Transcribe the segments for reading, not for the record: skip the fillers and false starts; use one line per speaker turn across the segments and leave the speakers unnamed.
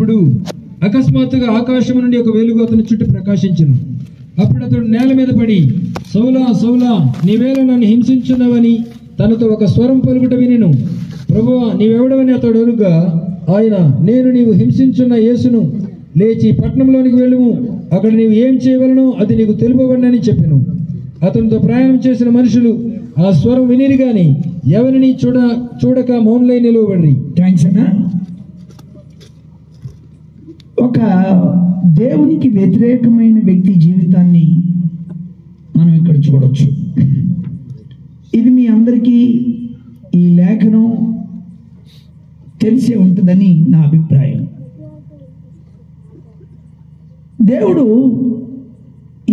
అప్పుడు అకస్మాత్తుగా ఆకాశం నుండి ఒక వెలుగు అతని చుట్టూ ప్రకాశించును. అప్పుడు అతడు నేల మీద పడి, సౌలా సౌలా, నీవేళ నన్ను హింసించున్నావని తనతో ఒక స్వరం పలుకుట వినెను. ప్రభువా, నీవెవడవని అతడు అడుగా, ఆయన, నేను నీవు హింసించున్న యేసును, లేచి పట్టణంలోనికి వెళ్ళుము, అక్కడ నీవు ఏం చేయవలనో అది నీకు తెలుపబడినని చెప్పెను. అతనితో ప్రయాణం చేసిన మనుషులు ఆ స్వరం వినిరి గాని ఎవరిని చూడక మౌనులై నిలువబడి.
థ్యాంక్స్ అన్న. ఒక దేవునికి వ్యతిరేకమైన వ్యక్తి జీవితాన్ని మనం ఇక్కడ చూడొచ్చు. ఇది మీ అందరికీ ఈ లేఖనం తెలిసే ఉంటుందని నా అభిప్రాయం. దేవుడు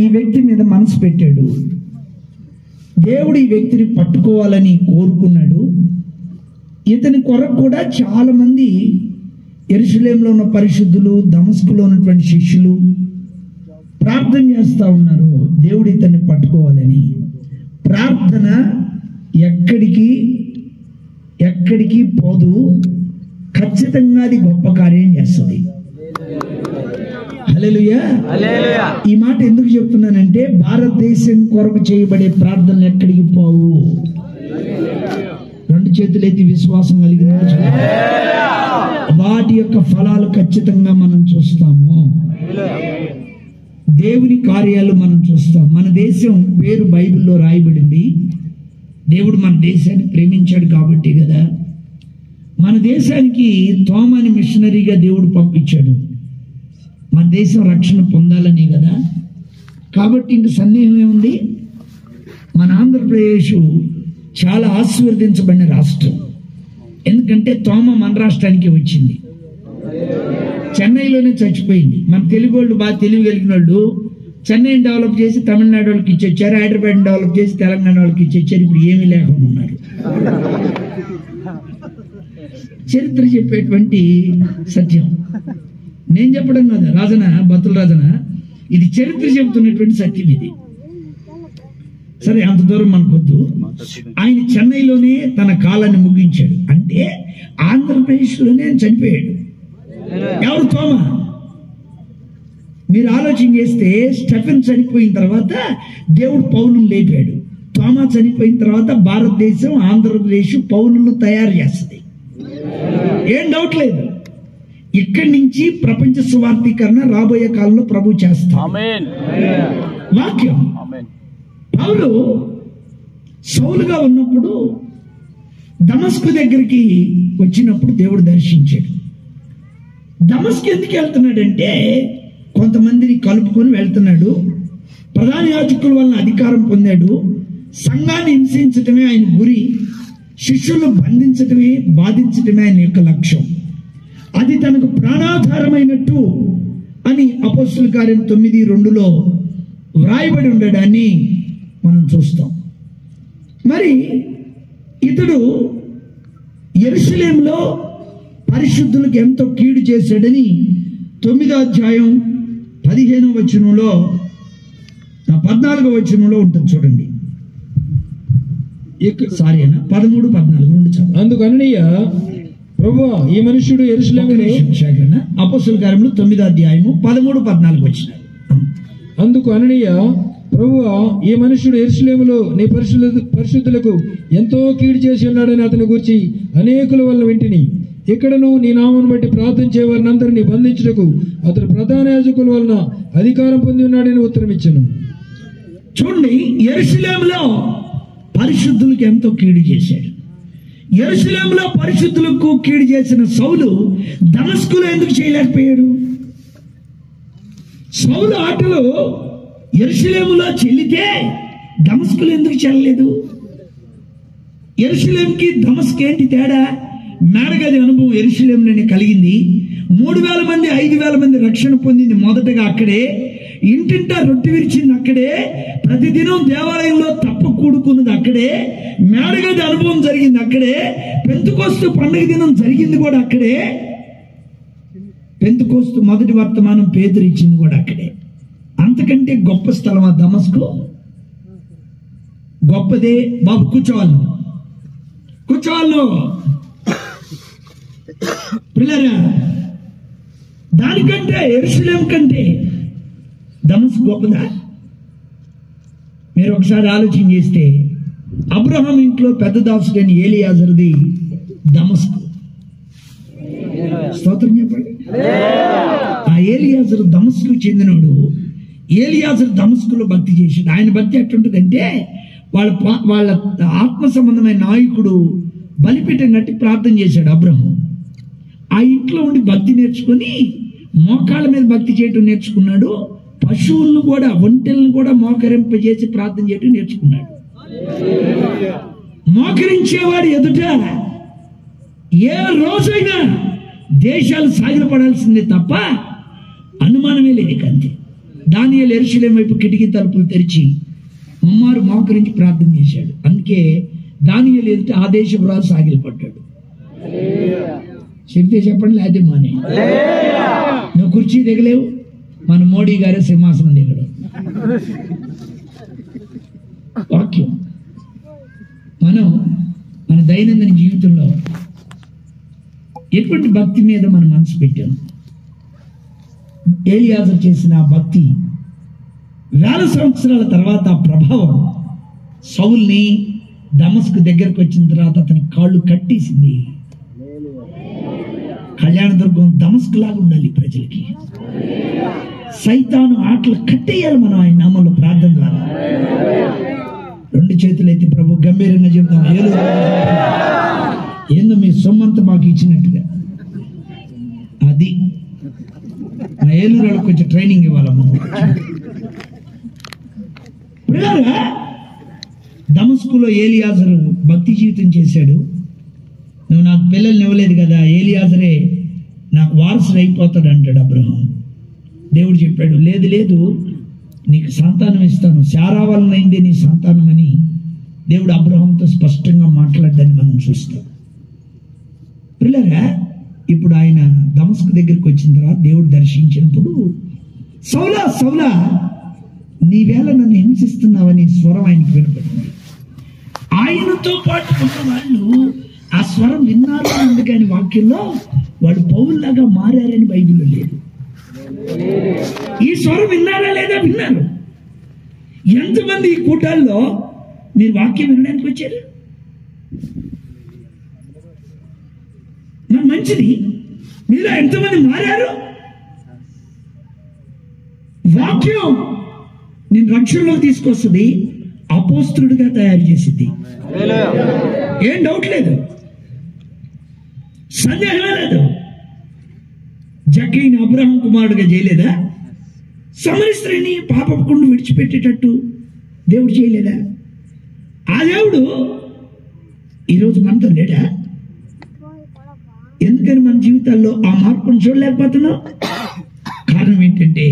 ఈ వ్యక్తి మీద మనసు పెట్టాడు. దేవుడు ఈ వ్యక్తిని పట్టుకోవాలని కోరుకున్నాడు. ఇతని కొరకు కూడా చాలా మంది యెరూషలేములో ఉన్న పరిశుద్ధులు, దమస్కులో ఉన్నటువంటి శిష్యులు ప్రార్థన చేస్తూ ఉన్నారు దేవుడు ఇతన్ని పట్టుకోవాలని. ప్రార్థన ఎక్కడికి పోదు, ఖచ్చితంగా అది గొప్ప కార్యం చేస్తుంది. హల్లెలూయా. ఈ మాట ఎందుకు చెప్తున్నానంటే, భారతదేశం కొరకు చేయబడే ప్రార్థనలు ఎక్కడికి పోవు. రెండు చేతులెత్తి విశ్వాసం కలిగిన వాటి యొక్క ఫలాలు ఖచ్చితంగా మనం చూస్తాము. దేవుని కార్యాలు మనం చూస్తాం. మన దేశం పేరు బైబిల్లో రాయబడింది. దేవుడు మన దేశాన్ని ప్రేమించాడు కాబట్టి కదా మన దేశానికి తోమాని మిషనరీగా దేవుడు పంపించాడు. మన దేశం రక్షణ పొందాలనే కదా. కాబట్టి ఇంక సందేహం ఏముంది? మన ఆంధ్రప్రదేశ్ చాలా ఆశీర్వదించబడిన రాష్ట్రం. ఎందుకంటే తోమ మన రాష్ట్రానికి వచ్చింది. చెన్నైలోనే చచ్చిపోయింది. మన తెలుగు వాళ్ళు బాగా తెలియగలిగిన వాళ్ళు చెన్నైని డెవలప్ చేసి తమిళనాడు వాళ్ళకి ఇచ్చొచ్చారు, హైదరాబాద్ డెవలప్ చేసి తెలంగాణ వాళ్ళకి ఇచ్చొచ్చారు. ఇప్పుడు ఏమీ లేకుండా ఉన్నారు. చరిత్ర చెప్పేటువంటి సత్యం నేను చెప్పడం కదా, రాజన బతుల రాజన, ఇది చరిత్ర చెబుతున్నటువంటి సత్యం ఇది. సరే, అంత దూరం మనకొద్దు. ఆయన చెన్నైలోనే తన కాలాన్ని ముగించాడు. అంటే ఆంధ్రప్రదేశ్లోనే ఆయన చనిపోయాడు. ఎవరు? తోమ. మీరు ఆలోచన చేస్తే స్టెఫెన్ చనిపోయిన తర్వాత దేవుడు పౌలును లేపాడు. తోమ చనిపోయిన తర్వాత భారతదేశం, ఆంధ్రప్రదేశ్ పౌలును తయారు చేస్తుంది. ఏం డౌట్ లేదు. ఇక్కడి నుంచి ప్రపంచ సువార్థీకరణ రాబోయే కాలంలో ప్రభు చేస్తాడు. వాక్యం. పౌలు సౌలుగా ఉన్నప్పుడు దమస్కు దగ్గరికి వచ్చినప్పుడు దేవుడు దర్శించాడు. దమస్కు ఎందుకు వెళ్తున్నాడంటే, కొంతమందిని కలుపుకొని వెళ్తున్నాడు. ప్రధాన యాజకుల వలన అధికారం పొందాడు. సంఘాన్ని హింసించటమే ఆయన గురి. శిష్యులను బంధించటమే, బాధించటమే ఆయన యొక్క లక్ష్యం. అది తనకు ప్రాణాధారమైనట్టు అని అపోస్తలుల కార్యం 9:2లో వ్రాయబడి ఉండడాన్ని మనం చూస్తాం. మరి ఇతడు యెరూషలేములో పరిశుద్ధులకు ఎంతో కీడు చేశాడని 9వ అధ్యాయం 15వ వచనంలో 14వ వచనంలో ఉంటుంది చూడండి. 13-14
అందుకు అననీయ, ప్రభువా, ఈ మనుష్యుడు యెరూషలేములో,
అపోస్తలుల కార్యములు 9వ అధ్యాయము 13-14 వచనాలు.
అందుకు అననీయ, ప్రభువా, ఈ మనుష్యుడు యెరూషలేములో నీ పరిశుద్ధులకు ఎంతో కీడు చేసి ఉన్నాడని అతని గురించి అనేకుల వల్ల వింటిని. ఇక్కడను నీ నామను బట్టి ప్రార్థించే వారిని అందరినీ బంధించుటకు అతడు ప్రధాన యాజకుల వలన అధికారం పొంది ఉన్నాడని ఉత్తరం ఇచ్చాను.
చూడండి, యెరూషలేములో పరిశుద్ధులకు ఎంతో కీడు చేశాడు. యెరూషలేములో పరిశుద్ధులకు కీడు చేసిన సౌలు దమస్కులో ఎందుకు చేయలేకపోయాడు? సౌలు ఆటలు యెరూషలేములో చెల్లితే దమస్కులో ఎందుకు చెల్లలేదు? యెరూషలేంకి దమస్కు ఏంటి తేడా? మేడగది అనుభవం యెరూషలేంలోనే కలిగింది. 3000 మంది 5000 మంది రక్షణ పొందింది మొదటగా అక్కడే. ఇంటింటా రొట్టె విరిచింది అక్కడే. ప్రతిదినం దేవాలయంలో తప్ప కూడుకున్నది అక్కడే. మేడగది అనుభవం జరిగింది అక్కడే. పెంతుకోస్తు పండుగ దినం జరిగింది కూడా అక్కడే. పెంతుకోస్తు మొదటి వర్తమానం పేతురు ఇచ్చింది కూడా అక్కడే. అంతకంటే గొప్ప స్థలం ఆ దమస్కు? గొప్పదే బాబు. కూర్చోవాలి. పిల్లరా, దానికంటే యెరూషలేము కంటే దమస్కు గొప్పదా? మీరు ఒకసారి ఆలోచన చేస్తే అబ్రహాం ఇంట్లో పెద్ద దాసుడైన ఏలియాజరుది దమస్కు. స్తోత్రం చెప్పండి. ఆ ఏలియాజరు దమస్కు చెందినోడు. ఏలియాజరు దమస్కులో భక్తి చేసాడు. ఆయన భక్తి ఎట్లుంటుందంటే వాళ్ళ ఆత్మ సంబంధమైన నాయకుడు బలిపీఠం కట్టి ప్రార్థన చేశాడు అబ్రహాం. ఆ ఇంట్లో ఉండి భక్తి నేర్చుకొని మోకాళ్ళ మీద భక్తి చేయటం నేర్చుకున్నాడు. పశువులను కూడా, ఒంటెలను కూడా మోకరింపజేసి ప్రార్థన చేయటం నేర్చుకున్నాడు. మోకరించేవాడు ఎదుట ఏ రోజైనా దేశాలు సాగిలపడాల్సిందే తప్ప అనుమానమే లేదు. అంతే. దానియేలు యెరూషలేము వైపు కిటికీ తలుపులు తెరిచి ముమ్మారు మోకరించి ప్రార్థన చేశాడు. అందుకే దానియేలు ఎదుట ఆ దేశపు రాజు సాగిలపడ్డాడు. చెప్తే చెప్పండి, లేదే మానే. నువ్వు కుర్చీ దిగలేవు, మన మోడీ గారే సింహాసనం దిగడు. వాక్యం మనం మన దైనందిన జీవితంలో ఎటువంటి భక్తి మీద మనం మనసు పెట్టాం? ఏలియాజరు చేసిన ఆ భక్తి వేల సంవత్సరాల తర్వాత ఆ ప్రభావం సౌల్ని దమస్కు దగ్గరకు వచ్చిన తర్వాత అతని కాళ్ళు కట్టేసింది. కళ్యాణదుర్గం దమస్కు లాగా ఉండాలి ప్రజలకి. సైతాను ఆటలు కట్టేయాలి మనం ఆయన నామంలో ప్రార్థన ద్వారా. రెండు చేతులు ఎత్తి ప్రభు గంభీరంగా చెప్తాం. ఏందో మీ సొమ్మంతా మాకు ఇచ్చినట్టుగా. అది మా ఏలూరు వాళ్ళకి కొంచెం ట్రైనింగ్ ఇవ్వాలమ్మా. దమస్కులో ఏలియాజరు భక్తి జీవితం చేశాడు. నువ్వు నాకు పిల్లల్ని ఇవ్వలేదు కదా, ఏలియాజరే నాకు వారసుడు అయిపోతాడు అంటాడు అబ్రహాం. దేవుడు చెప్పాడు, లేదు లేదు, నీకు సంతానం ఇస్తాను, శారా వలనైందే నీ సంతానం అని దేవుడు అబ్రహాంతో స్పష్టంగా మాట్లాడ్డాన్ని మనం చూస్తాం. పిల్లగా ఇప్పుడు ఆయన దమస్కు దగ్గరికి వచ్చిన తర్వాత దేవుడు దర్శించినప్పుడు, సౌలా సౌలా నీవేళ నన్ను హింసిస్తున్నావని స్వరం ఆయనకు వినపడింది. ఆయనతో పాటు ఉన్న వాళ్ళు ఆ స్వరం విన్నారు. అందుకని వాక్యంలో వాళ్ళు పౌరులాగా మారారని బైబిల్లో లేదు. ఈ స్వరం విన్నారా లేదా? విన్నారు. ఎంతమంది ఈ కూటాల్లో మీరు వాక్యం వినడానికి వచ్చారు? మరి మంచిది. మీరు ఎంతమంది మారారు? వాక్యం నేను రక్షణలోకి తీసుకొస్తుంది, అపోస్తులుడిగా తయారు చేసింది. ఏం డౌట్ లేదు, సందేహమే లేదు. జక్కైన అబ్రహాం కుమారుడుగా చేయలేదా? సమరి స్త్రీని పాపకుండా విడిచిపెట్టేటట్టు దేవుడు చేయలేదా? ఆ దేవుడు ఈరోజు మనతో లేడా? ఎందుకని మన జీవితాల్లో ఆ మార్పును చూడలేకపోతున్నాం? కారణం ఏంటంటే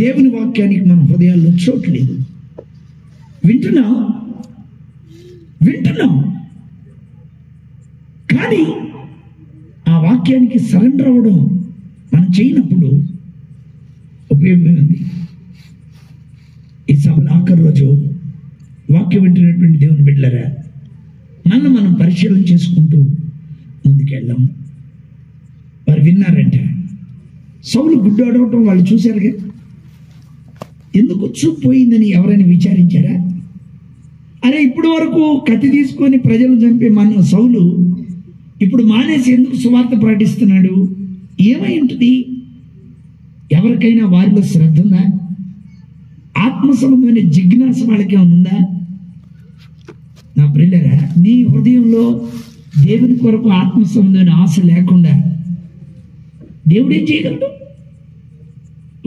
దేవుని వాక్యానికి మన హృదయాల్లో చోటు లేదు. వింటున్నాం కానీ ఆ వాక్యానికి సరెండర్ అవ్వడం మనం చేయనప్పుడు ఉపయోగం ఉంది. ఈ సభల ఆఖరి రోజు వాక్యం వింటున్నటువంటి దేవుని బిడ్డలారా, మనం పరిశీలన చేసుకుంటూ ముందుకెళ్దాం. వారు విన్నారంట. సౌలు గుడ్డు అడవటం వాళ్ళు చూశారుగా. ఎందుకు చూపు పోయిందని ఎవరైనా విచారించారా? అరే, ఇప్పుడు వరకు కత్తి తీసుకొని ప్రజలను చంపే మన సౌలు ఇప్పుడు మానేసి ఎందుకు సువార్త ప్రకటిస్తున్నాడు? ఏమై ఉంటుంది? ఎవరికైనా వారిలో శ్రద్ధ ఉందా? ఆత్మ సంబంధమైన జిజ్ఞాస వాళ్ళకే ఉందా? నా ప్రియులారా, నీ హృదయంలో దేవుని కొరకు ఆత్మ సంబంధమైన ఆశ లేకుండా దేవుడు ఏం చేయగలడు?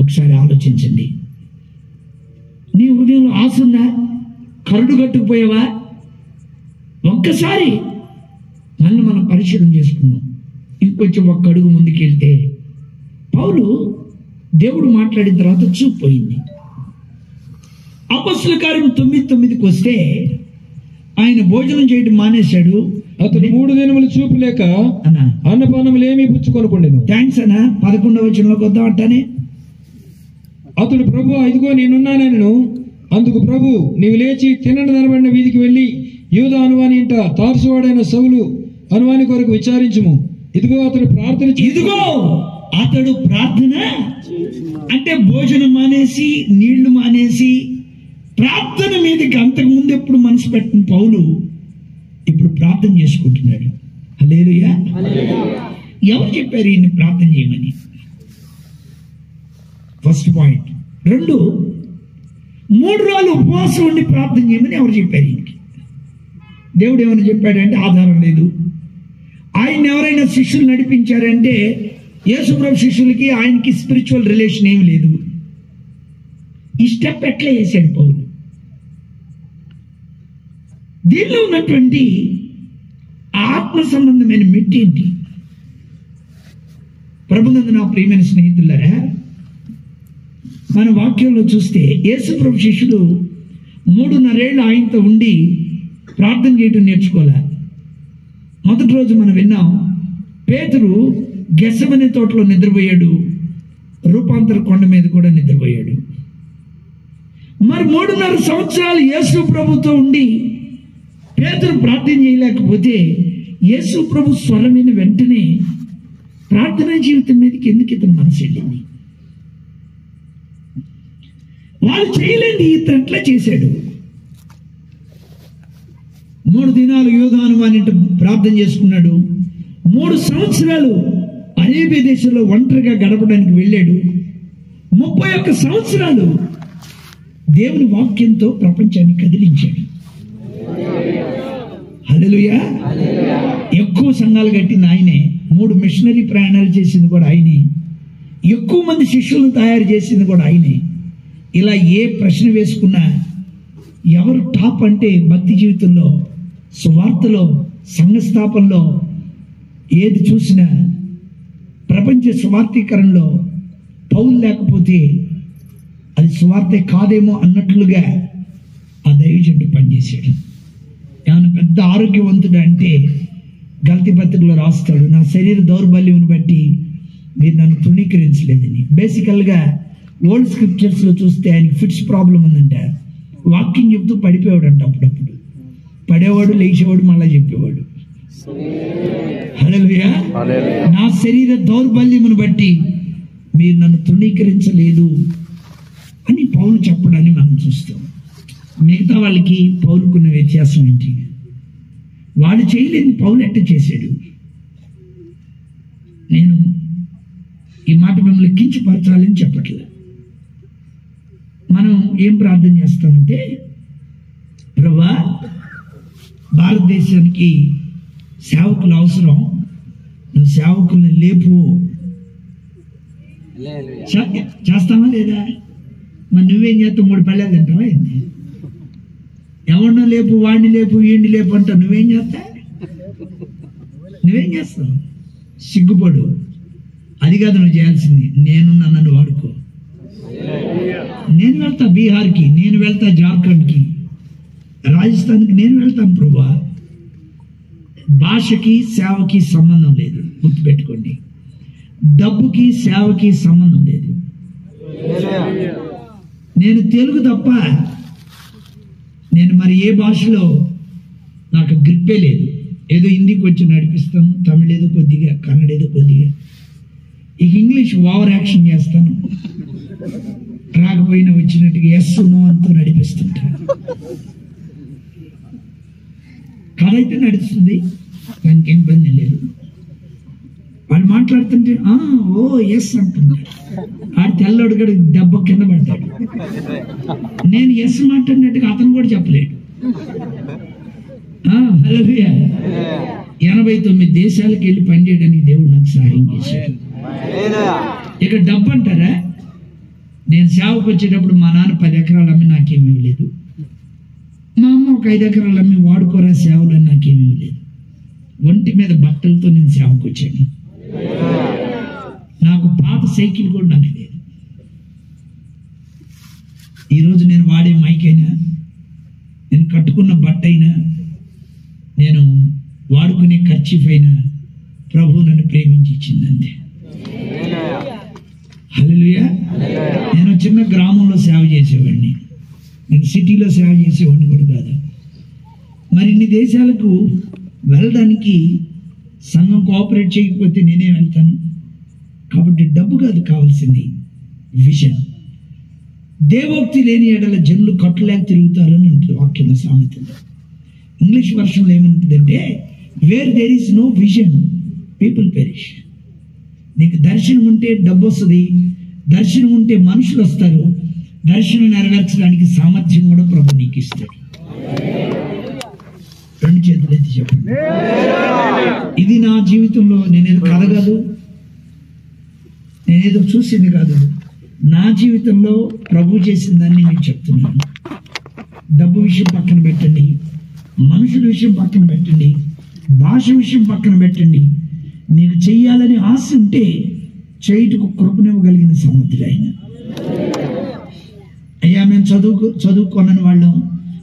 ఒకసారి ఆలోచించండి. నీ హృదయంలో ఆశ ఉందా? కరుడు కట్టుకుపోయావా? ఒక్కసారి మనం పరిశీలన చేసుకున్నాం. ఇంకొంచెం ఒక్క అడుగు ముందుకెళ్తే పౌలు దేవుడు మాట్లాడిన తర్వాత చూపు పోయింది. అపొస్తలుల కార్యం 9:9కి వస్తే ఆయన భోజనం చేయడం మానేశాడు.
అతడు 3 దినములు చూపు లేక అన్నపానములు ఏమీ పుచ్చుకొనకుండెను.
థ్యాంక్స్ అన్న. 11వ వచనంలోకి వద్దాం. అంటానే
అతడు ప్రభు ఇదిగో నేనున్నానను. అందుకు ప్రభు, నీవు లేచి తిన్నడ నరబడిన వీధికి వెళ్ళి యూదా అనువాని ఇంట తార్సువాడైన సౌలు అనువాని కొరకు విచారించుము. ఇదిగో అతడు ప్రార్థన
ఇదిగో అతడు ప్రార్థన అంటే భోజనం మానేసి నీళ్లు మానేసి ప్రార్థన మీదకి అంతకుముందు ఎప్పుడు మనసు పెట్టిన పౌలు ఇప్పుడు ప్రార్థన చేసుకుంటున్నాడు. హల్లెలూయా. ఎవరు చెప్పారు ఈయన్ని ప్రార్థన చేయమని? First point. 2, 3 రోజులు ఉపవాసం ఉండి ప్రార్థన చేయమని ఎవరు చెప్పారు ఈయనకి? దేవుడు ఏమైనా చెప్పాడంటే ఆధారం లేదు. ఆయన ఎవరైనా శిష్యులు నడిపించారంటే యేసుప్రభు శిష్యులకి ఆయనకి స్పిరిచువల్ రిలేషన్ ఏమి లేదు. ఈ స్టెప్ ఎట్లా చేశాడు పౌలు? దీనిలో ఉన్నటువంటి ఆత్మ సంబంధమైన మెట్టి ఏంటి? ప్రభునందు నా ప్రియమైన స్నేహితులారా, మన వాక్యంలో చూస్తే యేసుప్రభు శిష్యుడు 3.5 ఏళ్ళు ఆయనతో ఉండి ప్రార్థన చేయటం నేర్చుకోలే. మొదటి రోజు మనం విన్నాం, పేతురు గెత్సెమనే తోటలో నిద్రపోయాడు, రూపాంతర కొండ మీద కూడా నిద్రపోయాడు. మరి 3.5 సంవత్సరాలు యేసు ప్రభుతో ఉండి పేతురు ప్రార్థన చేయలేకపోతే యేసు ప్రభు స్వరమైన వెంటనే ప్రార్థనా జీవితం మీదకి ఎందుకు ఇతను మనసు వెళ్ళింది? వాళ్ళు చేయలేండి, ఇతను ఎట్లా చేశాడు? 3 దినాలు యోధాను అన్నింటి ప్రార్థన చేసుకున్నాడు. 3 సంవత్సరాలు అరేబియా దేశంలో ఒంటరిగా గడపడానికి వెళ్ళాడు. 31 సంవత్సరాలు దేవుని వాక్యంతో ప్రపంచాన్ని కదిలించాడు. హల్లెలూయా. ఎక్కువ సంఘాలు కట్టింది ఆయనే, 3 మిషనరీ ప్రయాణాలు చేసింది కూడా ఆయనే, ఎక్కువ మంది శిష్యులను తయారు చేసింది కూడా ఆయనే. ఇలా ఏ ప్రశ్న వేసుకున్నా ఎవరు టాప్ అంటే భక్తి జీవితంలో, సువార్తలో, సంఘ స్థాపనలో, ఏది చూసినా ప్రపంచ సువార్తీకరణలో పౌలు లేకపోతే అది సువార్తే కాదేమో అన్నట్లుగా ఆ దైవజనుడు పనిచేశాడు. ఏమైనా పెద్ద ఆరోగ్యవంతుడు అంటే గలతీ పత్రికలో రాస్తాడు, నా శరీర దౌర్బల్యమును బట్టి మీరు నన్ను తృణీకరించలేదని. బేసికల్గా ఓల్డ్ స్క్రిప్చర్స్లో చూస్తే ఆయనకి ఫిట్స్ ప్రాబ్లం ఉందంట. వాకింగ్ చెప్తూ పడిపోయాడంట. అప్పుడప్పుడు పడేవాడు, లేచేవాడు, మళ్ళా చెప్పేవాడు. హల్లెలూయా. నా శరీర దౌర్బల్యమును బట్టి మీరు నన్ను తృణీకరించలేదు అని పౌలు చెప్పడాన్ని మనం చూస్తాం. మిగతా వాళ్ళకి పౌలుకున్న వ్యత్యాసం ఏంటి? వాడు చేయలేని పౌలు ఎట్ట చేశాడు? నేను ఈ మాట మిమ్మల్ని కించపరచాలని చెప్పట్లే. మనం ఏం ప్రార్థన చేస్తామంటే, ప్రభువా భారతదేశానికి సేవకులు అవసరం, నువ్వు సేవకుల్ని లేపు. చేస్తావా లేదా? మరి నువ్వేం చేస్తావు? 3 పళ్ళాలు తింటావా ఏంటి? ఎవరినో లేపు, వాడిని లేపు, వీడిని లేపు అంటావు. నువ్వేం చేస్తావు? సిగ్గుపడు. అది కాదు నువ్వు చేయాల్సింది. నేను నన్ను వాడుకో. నేను వెళ్తా బీహార్కి, నేను వెళ్తా జార్ఖండ్కి, రాజస్థాన్కి నేను వెళ్తాను. ప్రభువా భాషకి సేవకి సంబంధం లేదు, గుర్తుపెట్టుకోండి. డబ్బుకి సేవకి సంబంధం లేదు. నేను తెలుగు తప్ప నేను మరి ఏ భాషలో నాకు గ్రిప్పే లేదు. ఏదో హిందీకి వచ్చి నడిపిస్తాను, తమిళ ఏదో కొద్దిగా, కన్నడ ఏదో కొద్దిగా, ఇక ఇంగ్లీష్ ఓవర్ యాక్షన్ చేస్తాను, రాకపోయినా వచ్చినట్టుగా ఎస్ నో అంతా నడిపిస్తుంటా. కథ అయితే నడుస్తుంది, దానికి ఏం ఇబ్బంది లేదు. వాళ్ళు మాట్లాడుతుంటే ఓ ఎస్ అంటున్నాడు. ఆడు తెల్లడు కూడా దెబ్బ కింద పడతాడు. నేను ఎస్ మాట్లాడినట్టుగా అతను కూడా చెప్పలేడు. హల్లెలూయా. 89 దేశాలకు వెళ్ళి పనిచేయడానికి దేవుడు నాకు సహాయం చేశాడు. ఇక డబ్బు అంటారా? నేను సేవకు వచ్చేటప్పుడు మా నాన్న 10 ఎకరాలు అమ్మి నాకేమీ లేదు, మా అమ్మ ఒక 5 ఎకరాలు అమ్మి వాడుకోరా సేవలు అని నాకేమీ లేదు. ఒంటి మీద బట్టలతో నేను సేవకు వచ్చాను. నాకు పాత సైకిల్ కూడా నాకు లేదు. ఈరోజు నేను వాడే మైక్ అయినా, నేను కట్టుకున్న బట్ట అయినా, నేను వాడుకునే ఖర్చీఫ్ అయినా ప్రభు నన్ను ప్రేమించి ఇచ్చిందంతే. హల్లెలూయా. నేను చిన్న గ్రామంలో సేవ చేసేవాడిని, నేను సిటీలో సేవ చేసేవాడిని కూడా కాదు. మరిన్ని దేశాలకు వెళ్ళడానికి సంఘం కోఆపరేట్ చేయకపోతే నేనే వెళ్తాను. కాబట్టి డబ్బు కాదు కావాల్సింది, విజన్. దేవోక్తి లేని ఎడల జనులు కట్టులేక తిరుగుతారని అంటారు వాక్యం సామెతలో. ఇంగ్లీష్ వర్షన్లో ఏమంటుందంటే, where there is no vision people perish. నీకు దర్శనం ఉంటే డబ్బు వస్తుంది, దర్శనం ఉంటే మనుషులు వస్తారు, దర్శనం నెరవేర్చడానికి సామర్థ్యం కూడా ప్రభు నీకు ఇస్తాడు. రెండు చేతులు ఎత్తి చెప్పండి. ఇది నా జీవితంలో నేనేదో కథ కాదు, నేనేదో చూసింది కాదు, నా జీవితంలో ప్రభు చేసిన దాన్ని నేను చెప్తున్నాను. డబ్బు విషయం పక్కన పెట్టండి, మనుషుల విషయం పక్కన పెట్టండి, భాష విషయం పక్కన పెట్టండి. నీకు చెయ్యాలని ఆశ ఉంటే చేయుటకు కృపనివ్వగలిగిన సమర్థుడు ఆయన. అయ్యా మేము చదువుకోనని వాళ్ళం,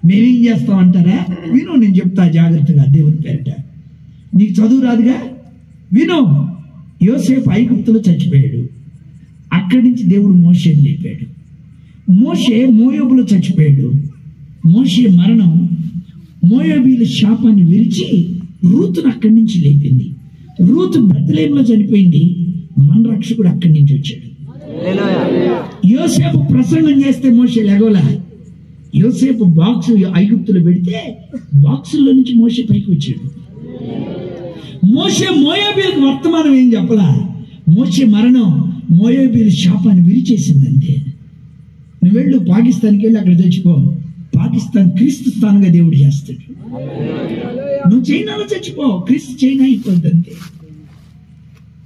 మేమేం చేస్తామంటారా? విను, నేను చెప్తా జాగ్రత్తగా దేవుని పేరిట. నీకు చదువు రాదుగా, విను. యోసేపు ఐగుప్తులో చచ్చిపోయాడు, అక్కడి నుంచి దేవుడు మోషేని లేపాడు. మోషే మోయోబులో చచ్చిపోయాడు. మోషే మరణం మోయోబీల శాపాన్ని విరిచి రూతును అక్కడి నుంచి లేపింది. రూతు బెత్లెహేములో చనిపోయింది, మన రక్షకుడు అక్కడి నుంచి వచ్చాడు. యోసేపు ప్రసంగం చేస్తే మోషే లేగోలా. యోసేపు బాక్స్ ఐగుప్తులో పెడితే బాక్సుల్లో నుంచి మోషే పైకి వచ్చాడు. మోషే మోయాబీలకు వర్తమానం ఏం చెప్పలా. మోషే మరణం మోయాబీల శాపాన్ని విరిచేసిందంటే. నువ్వు వెళ్ళు పాకిస్తాన్కి వెళ్ళి అక్కడ చచ్చిపో, పాకిస్తాన్ క్రీస్తు స్థానంగా దేవుడు చేస్తాడు. నువ్వు చైనాలో చచ్చిపో, క్రీస్తు చైనా అయిపోద్ది అంతే.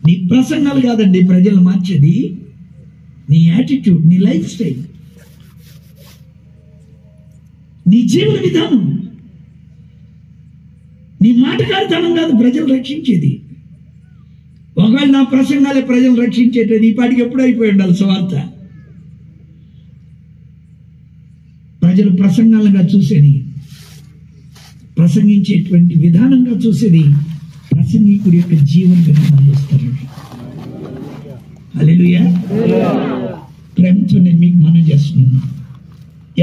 నీ ప్రసంగాలు కాదండి ప్రజలు మార్చేది, నీ యాటిట్యూడ్, నీ లైఫ్ స్టైల్, నీ జీవన విధానం, నీ మాటకారితనం కాదు ప్రజలు రక్షించేది. ఒకవేళ నా ప్రసంగాలే ప్రజలు రక్షించేటది, ఈ పాటికి ఎప్పుడు అయిపోయి ఉండాలి స్వార్థ. ప్రజలు ప్రసంగాలుగా చూసేది, ప్రసంగించేటువంటి విధానంగా చూసేది ప్రసంగికుడి యొక్క జీవన విధానం చూస్తారు. హల్లెలూయా. ప్రేమతో నేను మీకు మనం చేస్తున్నాను.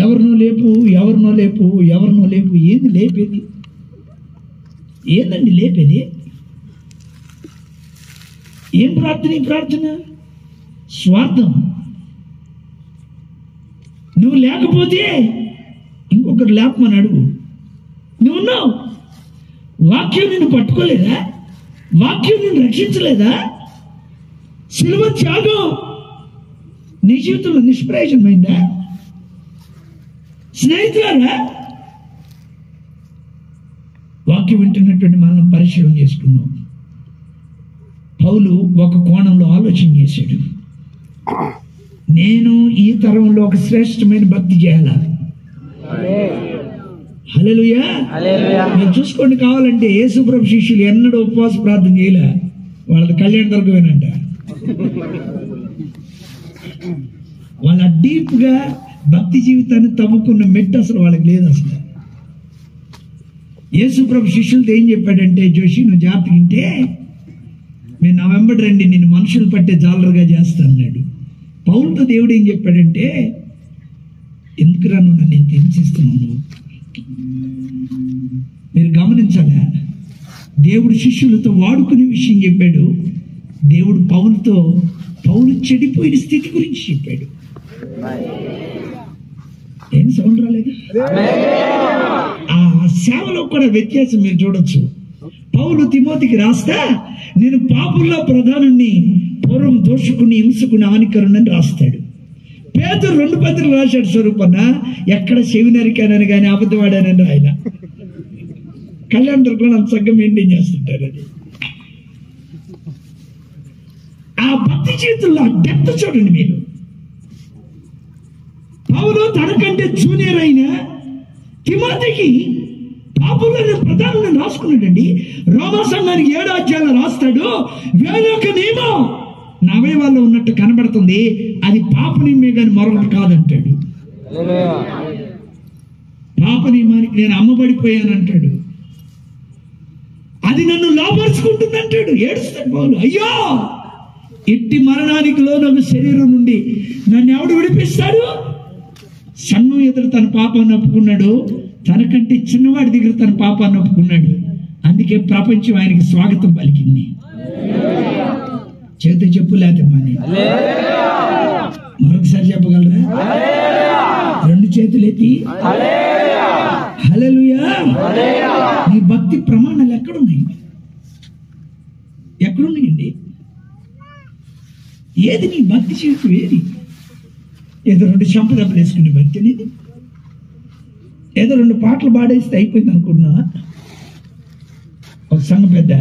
ఎవరినో లేపు, ఎవరినో లేపు, ఎవరినో లేపు. ఏంది లేపేది? ఏందండి లేపేది? ఏం ప్రార్థన? ఈ ప్రార్థన స్వార్థం. నువ్వు లేకపోతే ఇంకొకరు లేపమని అడుగు. నువ్వున్నావు, వాక్యం నిన్ను పట్టుకోలేదా? వాక్యం నిన్ను రక్షించలేదా? శిలువ త్యాగం నీ జీవితంలో నిష్ప్రయోజనమైందా? స్నేహితులారా, వాక్యం వింటున్నటువంటి మనం పరిశీలన చేసుకున్నాం. పౌలు ఒక కోణంలో ఆలోచన చేశాడు. నేను ఈ తరంలో ఒక శ్రేష్టమైన భక్తి చేయాలా? హల్లెలూయా. మీరు చూసుకోండి, కావాలంటే యేసుప్రభు శిష్యులు ఎన్నడూ ఉపవాస ప్రార్థన చేయలే, వాళ్ళది కళ్యాణ దుర్గమేనంట. వాళ్ళ డీప్ గా భక్తి జీవితాన్ని తవ్వుకున్న మెట్టు అసలు వాళ్ళకి లేదు. అసలు యేసుప్రభు శిష్యులతో ఏం చెప్పాడంటే, జోషి నువ్వు జాగ్రత్తగా వింటే, నేను నా వెంబడి రండి, నేను మనుషులు పట్టే జాలరుగా చేస్తా అన్నాడు. పౌలుతో దేవుడు ఏం చెప్పాడంటే, ఎందుకురా నువ్వు నన్ను ఎంత హింసిస్తున్నాను? మీరు గమనించాలా, దేవుడు శిష్యులతో వాడుకునే విషయం చెప్పాడు. దేవుడు పౌలుతో పౌలు చెడిపోయిన స్థితి గురించి చెప్పాడు. ఏం సౌండ్ రాలేదు? ఆ సేవలో కూడా వ్యత్యాసం మీరు చూడొచ్చు. పౌలు తిమోతికి రాస్తా, నేను పాపుల్లో ప్రధానుణ్ణి, పూర్వం దోషకుని, హింసకుని, హానికరుణ్ణి రాస్తాడు. పేతురు 2 పత్రికలు రాశాడు స్వరూపన్న, ఎక్కడ చెవినరికానని కానీ అబద్ధవాడానని రాయన. కళ్యాణ దుర్గంలో అంత చక్కగా మెయింటైన్ చేస్తుంటారు. అది ఆ భక్తి జీవితంలో డెప్త్ చూడండి మీరు. పౌలు తనకంటే జూనియర్ అయిన తిమోతికి పాపులను ప్రధానంగా రాసుకున్నాడండి. రోమా సంఘానికి 7వ అధ్యాయంలో రాస్తాడు, వేరొక నియమం నా అవయవాల్లో ఉన్నట్టు కనబడుతుంది, అది పాప నియమే కానీ మరొకటి కాదంటాడు. పాప నియమానికి నేను అమ్మబడిపోయానంటాడు, అది నన్ను లోపరుచుకుంటుంది అంటాడు. ఏడుస్తాడు పౌలు, అయ్యో ఇట్టి మరణానికి లోనొక శరీరం నుండి నన్ను ఎవడు విడిపిస్తాడు? సంఘం ఎదురు తన పాపాన్ని ఒప్పుకున్నాడు, తనకంటే చిన్నవాడి దగ్గర తన పాపాన్ని ఒప్పుకున్నాడు. అందుకే ప్రపంచం ఆయనకి స్వాగతం పలికింది. చెబితే చెప్పు, లేకపోతే మానే. మరొకసారి చెప్పగలరా? రెండు చేతులు ఎత్తి హల్లెలూయా. నీ భక్తి ప్రమాణాలు ఎక్కడున్నాయి? ఎక్కడున్నాయండి? ఏది నీ భక్తి జీవితం? ఏది? ఏదో రెండు చెంపదెబ్బలు వేసుకునే భక్తి అనేది? ఏదో రెండు పాటలు పాడేస్తే అయిపోయింది అనుకున్నా? ఒక సంఘ పెద్ద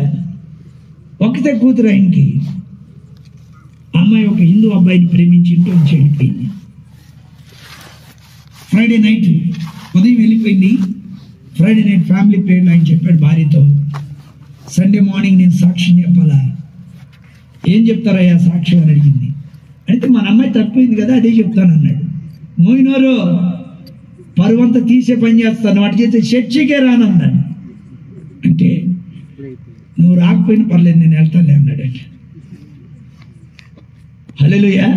ఒకతే కూతురు, ఆయనకి అమ్మాయి ఒక హిందూ అబ్బాయిని ప్రేమించి ఇంట్లో నుంచి వెళ్ళిపోయింది. ఫ్రైడే నైట్ ఉదయం వెళ్ళిపోయింది. ఫ్రైడే నైట్ ఫ్యామిలీ ప్రేయర్లో ఆయన చెప్పాడు భార్యతో, సండే మార్నింగ్ నేను సాక్ష్యం చెప్పాలా. ఏం చెప్తారయ్యా సాక్ష్యం అని అడిగింది. అయితే మన అమ్మాయి తప్పిపోయింది కదా, అదే చెప్తాను అన్నాడు. మోయినోరు పరువంతా తీసే పని చేస్తాను, వాటి చేస్తే చర్చికే రానన్నాడు. అంటే నువ్వు రాకపోయినా పర్లేదు, నేను వెళ్తానులే అన్నాడు. అంటే హల్లెలూయా.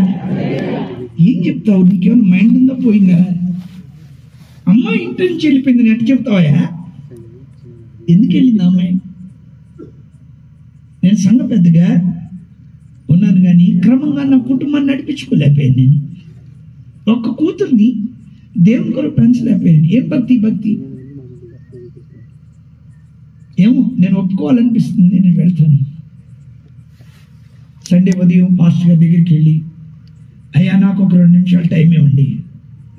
ఏం చెప్తావు? నీకేమైనా మైండ్ ఉందా? పోయిందా? అమ్మాయి ఇంటి నుంచి వెళ్ళిపోయింది, నేను ఎట్లా చెప్తావా? ఎందుకు వెళ్ళింది అమ్మాయి? నేను సంఘ పెద్దగా ఉన్నాను కానీ క్రమంగా నా కుటుంబాన్ని నడిపించుకోలేకపోయాను. నేను ఒక్క కూతుర్ని దేవుని కొరకు పెంచలేకపోయాను. ఏం భక్తి? భక్తి ఏమో నేను ఒప్పుకోవాలనిపిస్తుంది, నేను వెళ్తాను. సండే ఉదయం పాస్టర్ గారి దగ్గరికి వెళ్ళి, అయ్యా నాకు ఒక 2 నిమిషాలు టైం ఇవ్వండి,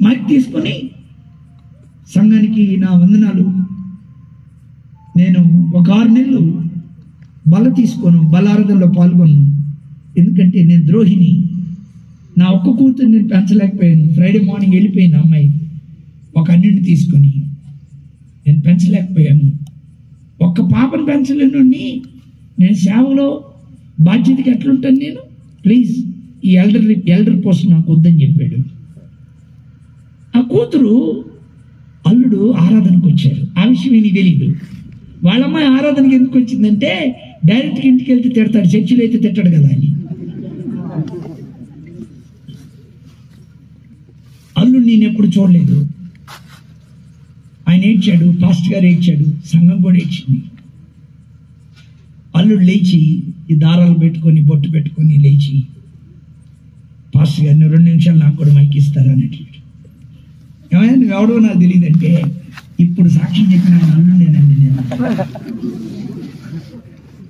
మైక్ తీసుకొని సంఘానికి నా వందనాలు. నేను ఒక 6 నెలలు బల తీసుకోను, బలారాధనలో పాల్గొను. ఎందుకంటే నేను ద్రోహిని. నా ఒక్క కూతురు నేను పెంచలేకపోయాను. ఫ్రైడే మార్నింగ్ వెళ్ళిపోయిన అమ్మాయి ఒక అన్నింటిని తీసుకొని నేను పెంచలేకపోయాను. ఒక్క పాపను పెంచలేను. నేను సేవలో బాధ్యతకి ఎట్లుంటాను నేను? ప్లీజ్ ఈ ఎల్డర్ పోస్ట్ నాకు వద్దని చెప్పాడు. ఆ కూతురు అల్లుడు ఆరాధనకు వచ్చారు. ఆ విషయం నీకు తెలీదు. వాళ్ళ అమ్మాయి ఆరాధనకి ఎందుకు వచ్చిందంటే డైరెక్ట్గా ఇంటికి వెళ్తే తిడతాడు, చర్చిలో అయితే తిట్టాడు కదా అని. అల్లుడు నేను ఎప్పుడు చూడలేదు. ఆయన ఏడ్చాడు, పాస్టర్ గారు ఏడ్చాడు, సంఘం కూడా ఏడ్చింది. అల్లుడు లేచి ఈ దారాలు పెట్టుకొని బొట్టు పెట్టుకొని లేచి, పాస్టర్ గారిని 2 నిమిషాలు నాకు కూడా మైక్ ఇస్తారా అన్నట్లు. ఏమైనా నువ్వు ఎవడో నాకు తెలియదంటే, ఇప్పుడు సాక్ష్యం చెప్పిన అల్లుడు నేనండి. నేను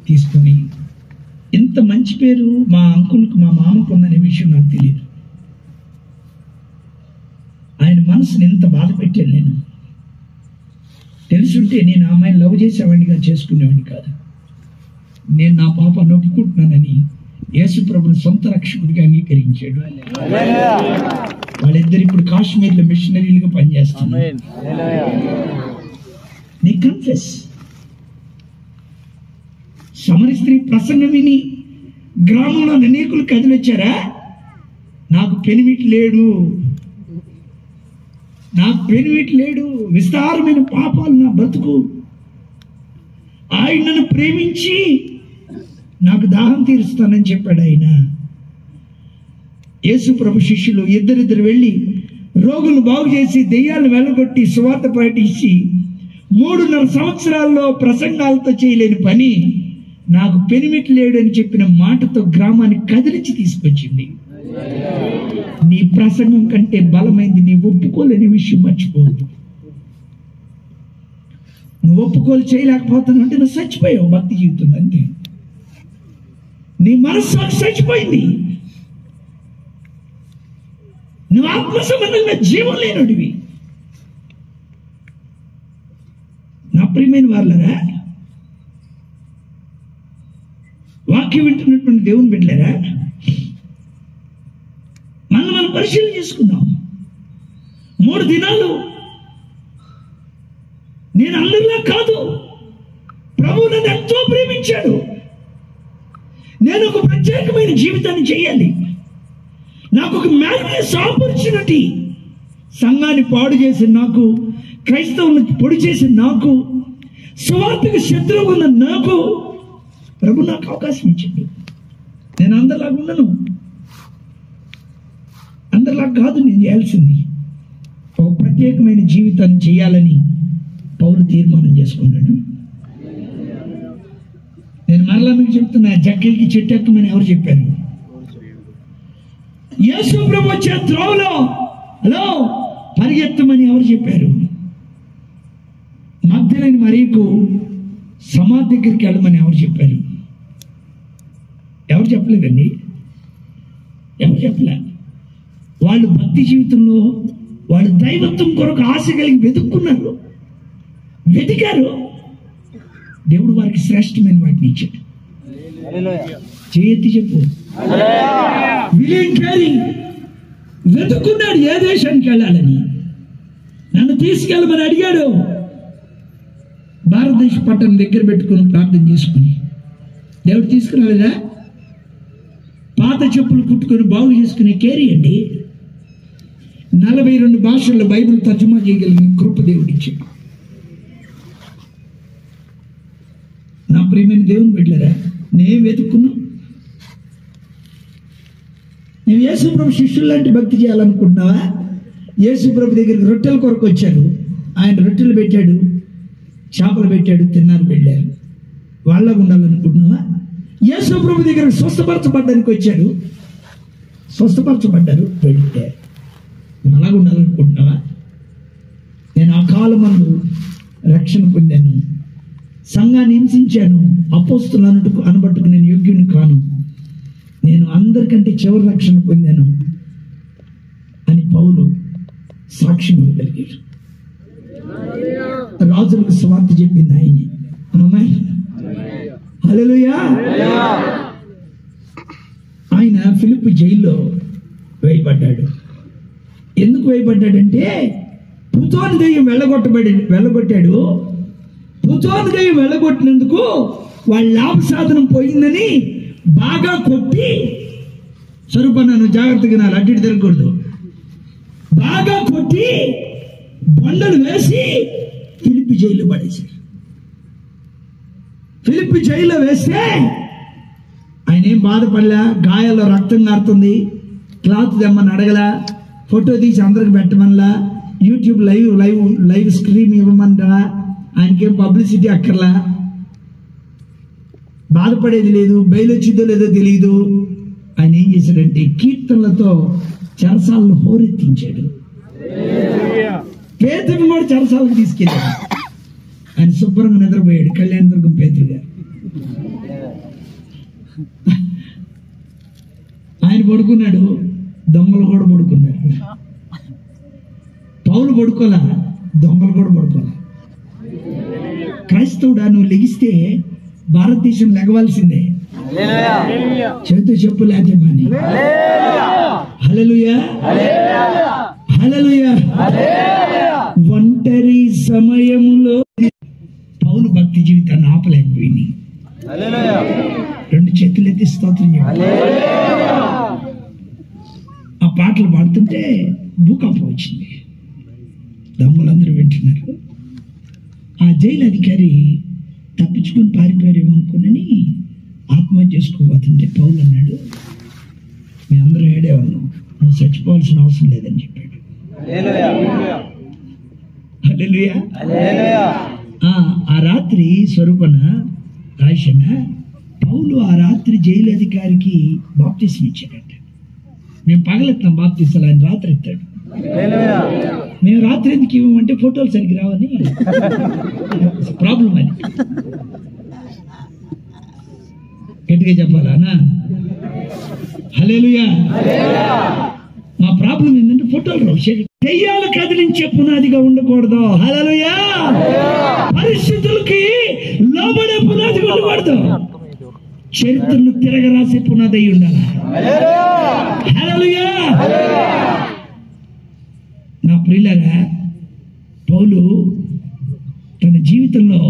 తీసుకొని ఇంత మంచి పేరు మా అంకుల్కి మా మామకు ఉందనే విషయం నాకు తెలియదు. ఆయన మనసుని ఎంత బాధ పెట్టాను నేను. తెలుసుంటే నేను ఆ అమ్మాయిని లవ్ చేసేవాడిగా చేసుకునేవాడిని కాదు. నేను నా పాప నొప్పుకుంటున్నానని యేసు ప్రభుని సొంత రక్షకుడిగా అంగీకరించాడు. వాళ్ళిద్దరు ఇప్పుడు కాశ్మీర్లో మిషనరీలుగా పనిచేస్తున్నారు. నీ కన్ఫెస్. సమర స్త్రీ ప్రసంగం విని గ్రామంలో అనేకులు కదిలొచ్చారా? నాకు పెనిమిటి లేడు, నాకు పెనిమిటి లేడు, విస్తారమైన పాపాలు నా బ్రతుకు, ఆయనను ప్రేమించి నాకు దాహం తీరుస్తానని చెప్పాడు ఆయన. యేసు ప్రభు శిష్యులు ఇద్దరిద్దరు వెళ్ళి రోగులు బాగు చేసి దెయ్యాలను వెళ్ళగొట్టి సువార్త ప్రకటించి 3.5 సంవత్సరాల్లో ప్రసంగాలతో చేయలేని పని నాకు పెనిమిటి లేడు అని చెప్పిన మాటతో గ్రామాన్ని కదిలించి తీసుకొచ్చింది. నీ ప్రసంగం కంటే బలమైంది నీ ఒప్పుకోలేని విషయం మర్చిపోవద్దు. నువ్వు ఒప్పుకోలు చేయలేకపోతాను అంటే నువ్వు చచ్చిపోయావు భక్తి జీవితం. అంతే, నీ మనస్సు చచ్చిపోయింది. నువ్వు ఆత్మ సంబంధంగా జీవం లేనుడివి. నా ప్రియమైన వాళ్ళరా, వాక్యం వింటున్నటువంటి దేవుని బిడ్డలారా, మనం పరిశీలన చేసుకుందాం. 3 దినాలు నేను అందరిలా కాదు, ప్రభువు నన్ను ఎంతో ప్రేమించాడు. నేను ఒక ప్రత్యేకమైన జీవితాన్ని చేయాలి. నాకు ఒక మ్యాగ్నెస్ ఆపర్చునిటీ. సంఘాన్ని పాడు చేసిన నాకు, క్రైస్తవులను పొడి చేసిన నాకు, సువార్తకు శత్రువు ఉన్న నాకు ప్రభు నాకు అవకాశం ఇచ్చింది. నేను అందరిలాగా ఉన్నాను, అందరిలాగా కాదు నేను చేయాల్సింది. ఒక ప్రత్యేకమైన జీవితాన్ని చేయాలని పౌలు తీర్మానం చేసుకున్నాడు. నేను మరలా మీకు చెప్తున్నా, జక్కకి చెట్టు ఎక్కమని ఎవరు చెప్పారు? యేసు ప్రభు వచ్చే త్రోవలో హలో పరిగెత్తమని ఎవరు చెప్పారు? మగ్దలేని మరియకు సమాధి దగ్గరికి వెళ్ళమని ఎవరు చెప్పారు? ఎవరు చెప్పలేదండి, ఎవరు చెప్పలే. వాళ్ళు భక్తి జీవితంలో వాళ్ళు దైవత్వం కొరకు ఆశ కలిగి వెతుక్కున్నారు, వెతికారు. దేవుడు వారికి శ్రేష్టమైన వాటిని ఇచ్చాడు. చేయెత్తి చెప్పు. విలియం క్యారీ వెతుక్కున్నాడు ఏ దేశానికి వెళ్ళాలని. నన్ను తీసుకెళ్ళమని అడిగాడు. భారతదేశ పట్టణం దగ్గర పెట్టుకుని ప్రార్థన చేసుకుని దేవుడు తీసుకురాలేదా? పాత చెప్పులు కుట్టుకొని బాగు చేసుకునే కేరీ అండి. 42 భాషల్లో బైబిల్ తర్జుమా చేయగలిగిన కృప దేవుడు ఇచ్చాడు. నా ప్రియమైన దేవుని బిడ్డలారా, నేను వెతుక్కున్నా. నేను యేసుప్రభు శిష్యులు లాంటి భక్తి చేయాలనుకుంటున్నావా? యేసుప్రభు దగ్గరికి రొట్టెల కొరకు వచ్చారు. ఆయన రొట్టెలు పెట్టాడు, చేపలు పెట్టాడు, తిన్నారు, వెళ్ళారు. వాళ్ళగా ఉండాలనుకుంటున్నావా? యేసుప్రభు దగ్గర స్వస్థపరచబడ్డానికి వచ్చారు, స్వస్థపరచబడ్డారు, వెళ్ళారు. అలాగ ఉండాలనుకుంటున్నావా? నేను ఆ కాలమందు రక్షణ పొందాను, సంఘాన్ని హింసించాను, అపోస్తులను అనబట్టుకు నేను యోగ్యుని కాను, నేను అందరికంటే చివరి రక్షణ పొందాను అని పౌలు సాక్ష్యం ఇవ్వగలిగాడు. రాజులకు స్వార్థ చెప్పింది ఆయనే. ఆమేన్, హల్లెలూయా. ఆయన ఫిలిప్పీ జైల్లో వేయబడ్డాడు. ఎందుకు వేయబడ్డాడంటే పుతోను దెయ్యం వెళ్ళగొట్టాడు. పుతోను దెయ్యం వెళ్ళగొట్టినందుకు వాళ్ళ లాభ సాధనం పోయిందని బాగా కొట్టి, స్వరూపన్నాను జాగ్రత్తగా నా అడ్డు తిరగకూడదు, బాగా కొట్టి బండలు వేసి ఫిలిప్పీ జైల్లో పడేశారు. ఫిలిప్పీ జైల్లో వేస్తే ఆయన ఏం బాధపడలా, గాయాల్లో రక్తం కారుతుంది, క్లాత్ తెమ్మని అడగలా, ఫోటో తీసి అందరికి పెట్టమనలా, యూట్యూబ్ లైవ్ స్ట్రీమ్ ఇవ్వమన్నా, ఆయనకేం పబ్లిసిటీ అక్కర్లా, బాధపడేది లేదు, బెయిల్ వచ్చిందో లేదో తెలియదు. ఆయన ఏం చేశాడంటే కీర్తనలతో చెరసాలను హోరెత్తించాడు. పేతురుని కూడా చెరసాలకు తీసుకెళ్ళాడు. ఆయన శుభ్రంగా నిద్రపోయాడు. కళ్యాణదుర్గం పేతురు గారు ఆయన పడుకున్నాడు, దొంగలు కూడా పడుకున్నారు. పౌలు పడుకోలా, దొంగలు కూడా పడుకోలా. క్రైస్తవుడా, నువ్వు లెగిస్తే భారతదేశం లెగవలసిందే. చేతితో చెప్పు లేకపోతే హల్లెలూయా, హల్లెలూయా. ఒంటరి సమయంలో పౌలు భక్తి జీవితాన్ని ఆపలేకపోయింది. 2 చేతులు ఎత్తి స్తోత్రం చెప్పు. ఆ పాటలు పాడుతుంటే భూకంపం వచ్చింది, దమ్ములందరూ వింటున్నారు. ఆ జైలు అధికారి తప్పించుకొని పారిపోయారేమో అనుకుని ఆత్మహత్య చేసుకోబోతుంటే పౌలు అన్నాడు, మీ అందరూ ఏడేవాళ్ళం, నువ్వు చచ్చిపోవాల్సిన అవసరం లేదని చెప్పాడు. హల్లెలూయా. ఆ రాత్రి స్వరూపన రాయన పౌలు ఆ రాత్రి జైలు అధికారికి బాప్తిసం ఇచ్చాడట. మేము పగలెత్తాం బాప్తిసాలు, ఆయన రాత్రి ఎత్తాడు. మేము రాత్రి ఎందుకు ఇవ్వమంటే ఫోటోలు సరిగ్గా రావని ప్రాబ్లం. అది గట్టిగా చెప్పాలా? హల్లెలూయా. మా ప్రాబ్లం ఏంటంటే ఫోటోలు రావు. దెయ్యాలు కదిలించే పునాదిగా ఉండకూడదు. హల్లెలూయా. పరిస్థితులకి లోబడే పునాదిగా ఉండకూడదు. చరిత్రను తిరగరాసే పునాది అయి ఉండాలి. హల్లెలూయా. నా ప్రియులారా, పౌలు తన జీవితంలో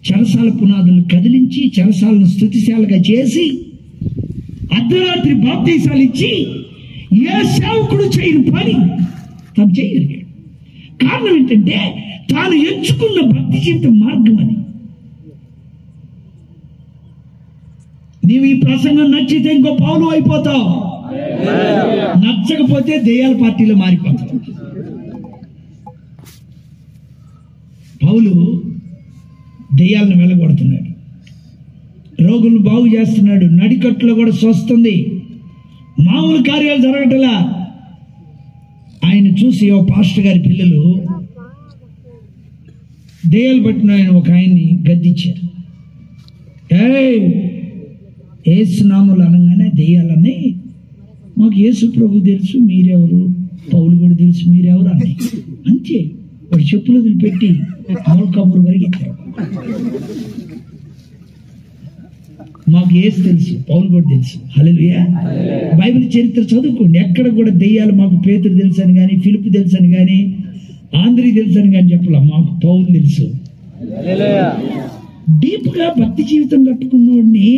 చెరసాల పునాదులు కదిలించి చెరసాలను స్తుతిశాలుగా చేసి అర్ధరాత్రి బాప్తీసాలు ఇచ్చి ఏ సేవకుడు చేయని పని తాను చేయగలిగాడు. కారణం ఏంటంటే తాను ఎంచుకున్న భక్తి జీవిత మార్గం అది. నీవు ఈ ప్రసంగం నచ్చితే ఇంకో పౌలు అయిపోతావు, నచ్చకపోతే దెయ్యాల పార్టీలో మారిపోతావు. పౌలు దెయ్యాలను వెళ్ళగొడుతున్నాడు. రోగులను బాగు చేస్తున్నాడు, నడికట్లో కూడా స్వస్తుంది, మామూలు కార్యాలు జరగటలా. ఆయన చూసి ఓ పాస్టర్ గారి పిల్లలు దెయ్యాలు పట్టిన ఆయన ఒక ఆయన్ని గద్దించారు. ఏసునాములు అనగానే దెయ్యాలని, మాకు యేసు ప్రభు తెలుసు, మీరెవరు, పౌలు కూడా తెలుసు, మీరెవరు అని అంతే. వాడు చెప్పులు వదిలిపెట్టి మూలకబురు వరిగెత్తారు. మాకు యేసు తెలుసు, పౌలు కూడా తెలుసు. హల్లెలూయా. బైబిల్ చరిత్ర చదువుకోండి, ఎక్కడ కూడా దెయ్యాలు మాకు పేతురు తెలుసు అని కానీ, ఫిలిప్ తెలుసు అని కానీ, ఆంధ్రీ తెలుసు అని కానీ చెప్పలా, మాకు పౌలు తెలుసు. డీప్ గా భక్తి జీవితం కట్టుకున్నోడిని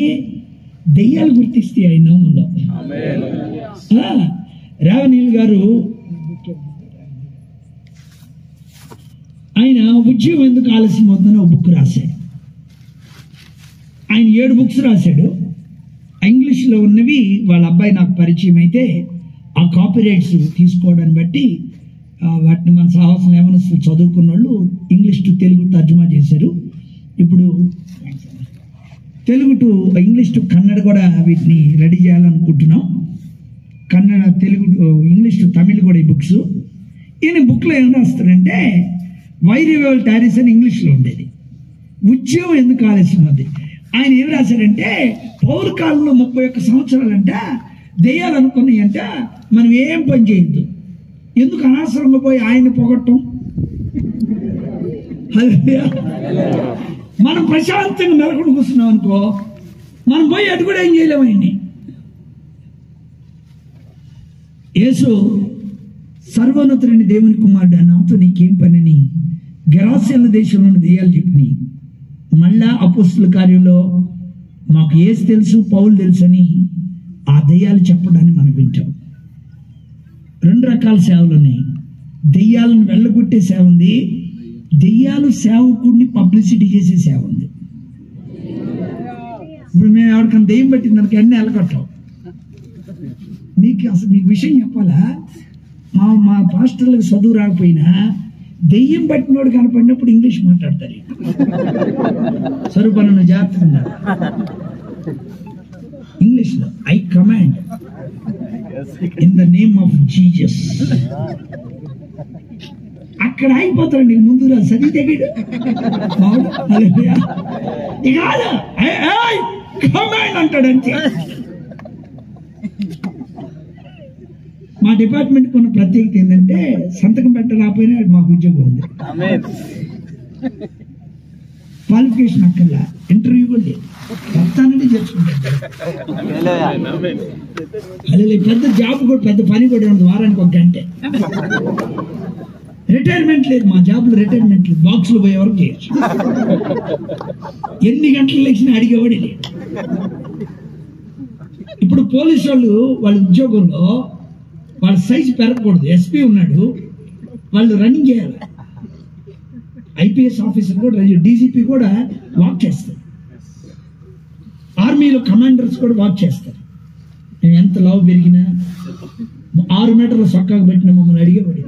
దెయ్యాలు గుర్తిస్తాయి ఆయన నామంలో. రావనీల్ గారు ఆయన ఉద్యోగం ఎందుకు ఆలస్యం అవుతుందని ఒక బుక్ రాశాడు. ఆయన 7 బుక్స్ రాశాడు. ఇంగ్లీష్లో ఉన్నవి వాళ్ళ అబ్బాయి నాకు పరిచయం అయితే ఆ కాపీరైట్స్ తీసుకోవడాన్ని బట్టి వాటిని మన సాహసం ఏమైనా చదువుకున్న వాళ్ళు ఇంగ్లీష్ టు తెలుగు తర్జుమా చేశారు. ఇప్పుడు Telugu to English to Kannada కూడా వీటిని రెడీ చేయాలనుకుంటున్నాం. కన్నడ, తెలుగు, ఇంగ్లీష్ టు తమిళ్ కూడా ఈ బుక్స్. ఈయన బుక్లో ఏం రాస్తారంటే, వై రివైవల్ టారిస్ అని ఇంగ్లీష్లో ఉండేది, ఉద్యోగం ఎందుకు ఆలస్యం అవుతుంది. ఆయన ఏం రాశాడంటే, పౌరు కాలంలో 31 సంవత్సరాలంట దెయ్యాలు అనుకున్నాయి అంట, మనం ఏం పని చేయొద్దు, ఎందుకు అనవసరంగా పోయి ఆయన్ని పొగట్టం. మనం ప్రశాంతంగా మెలకుడు కూర్చున్నాం అనుకో, మనం పోయి అటు కూడా ఏం చేయలేము. ఆయన్ని యేసు సర్వోన్నతుడైన దేవుని కుమారుడు, నాతో నీకేం పనిని గెరాసేన దేశంలోని దెయ్యాలు చెప్పినాయి. మళ్ళా అపోస్తుల కార్యంలో మాకు యేసు తెలుసు, పౌలు తెలుసు అని ఆ దెయ్యాలు చెప్పడాన్ని మనం వింటాం. 2 రకాల సేవలు ఉన్నాయి. దెయ్యాలను వెళ్ళగొట్టే సేవ ఉంది, దెయ్యాలు సేవకుడిని పబ్లిసిటీ చేసే సేవ ఉంది. ఇప్పుడు మేము ఎవరికైనా దెయ్యం పట్టింది దానికి అన్నీ వెళ్ళగొట్టాం. మీకు విషయం చెప్పాలా, మా పాస్టర్లకు చదువు రాకపోయినా దెయ్యం పట్టినోడు కనపడినప్పుడు ఇంగ్లీష్ మాట్లాడతారు. స్వరూపన్న జాగ్రత్తగా ఇంగ్లీష్లో, I command in the name of Jesus. అక్కడ అయిపోతాడు, నీకు ముందు సరి తెగిడు కమాండ్ అంటాడు అంతే. మా డిపార్ట్మెంట్ ఉన్న ప్రత్యేకత ఏంటంటే, సంతకం పెట్టలేకపోయినా మాకు ఉద్యోగం ఉంది. క్వాలిఫికేషన్ అక్కర్లా, ఇంటర్వ్యూ కూడా లేదు, చెప్తానంటే చేసుకుంటారు. అదే పెద్ద జాబ్ కూడా, పెద్ద పని కూడా ఉంది, వారానికి 1 గంటే. రిటైర్మెంట్ లేదు మా జాబ్లో, రిటైర్మెంట్ లేదు, బాక్స్లో పోయే వరకు చేయొచ్చు. ఎన్ని గంటలు లేచినా అడిగేవాడే లేదు. ఇప్పుడు పోలీసు వాళ్ళు వాళ్ళ ఉద్యోగంలో వాళ్ళ సైజు పెరగకూడదు. ఎస్పీ ఉన్నాడు, వాళ్ళు రన్నింగ్ చేయాలి. ఐపీఎస్ ఆఫీసర్ కూడా, డీజీపీ కూడా వాక్ చేస్తారు. ఆర్మీలో కమాండర్స్ కూడా వాక్ చేస్తారు. మేము ఎంత లావు పెరిగినా 6 మీటర్ల సొక్కాకు పెట్టినా మమ్మల్ని అడిగేవాడి.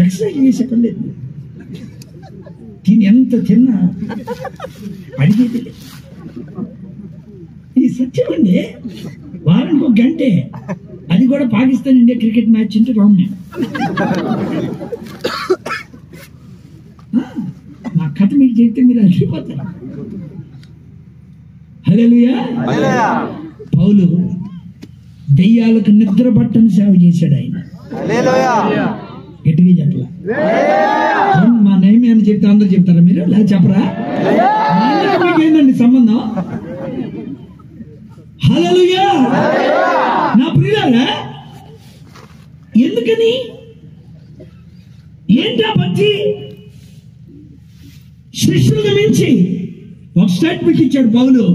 ఎక్సర్సైజ్ చేసేకండి, దీన్ని ఎంత తిన్నా అడిగేది లేదు. ఇది సత్యం అండి. వారానికి 1 గంటే, అది కూడా పాకిస్తాన్ ఇండియా క్రికెట్ మ్యాచ్ అంటే రామ్. నా కథ మీకు చెప్తే మీరు అడిగిపోతారు. హల్లెలూయా. పౌలు దెయ్యాలకు నిద్ర పట్టని సేవ చేశాడు ఆయన. గట్టిగా చెప్పలా. మా నయమే అని చెప్తే అందరూ చెప్తారా మీరు? లేదా చెప్పరా? మీకేందండి సంబంధం? హల్లెలూయా. నా ప్రియులారా, ఎందుకని? ఏంటా భక్తి? శిష్యులను మించి ఒక స్టేట్మెంట్ ఇచ్చాడు పౌలు,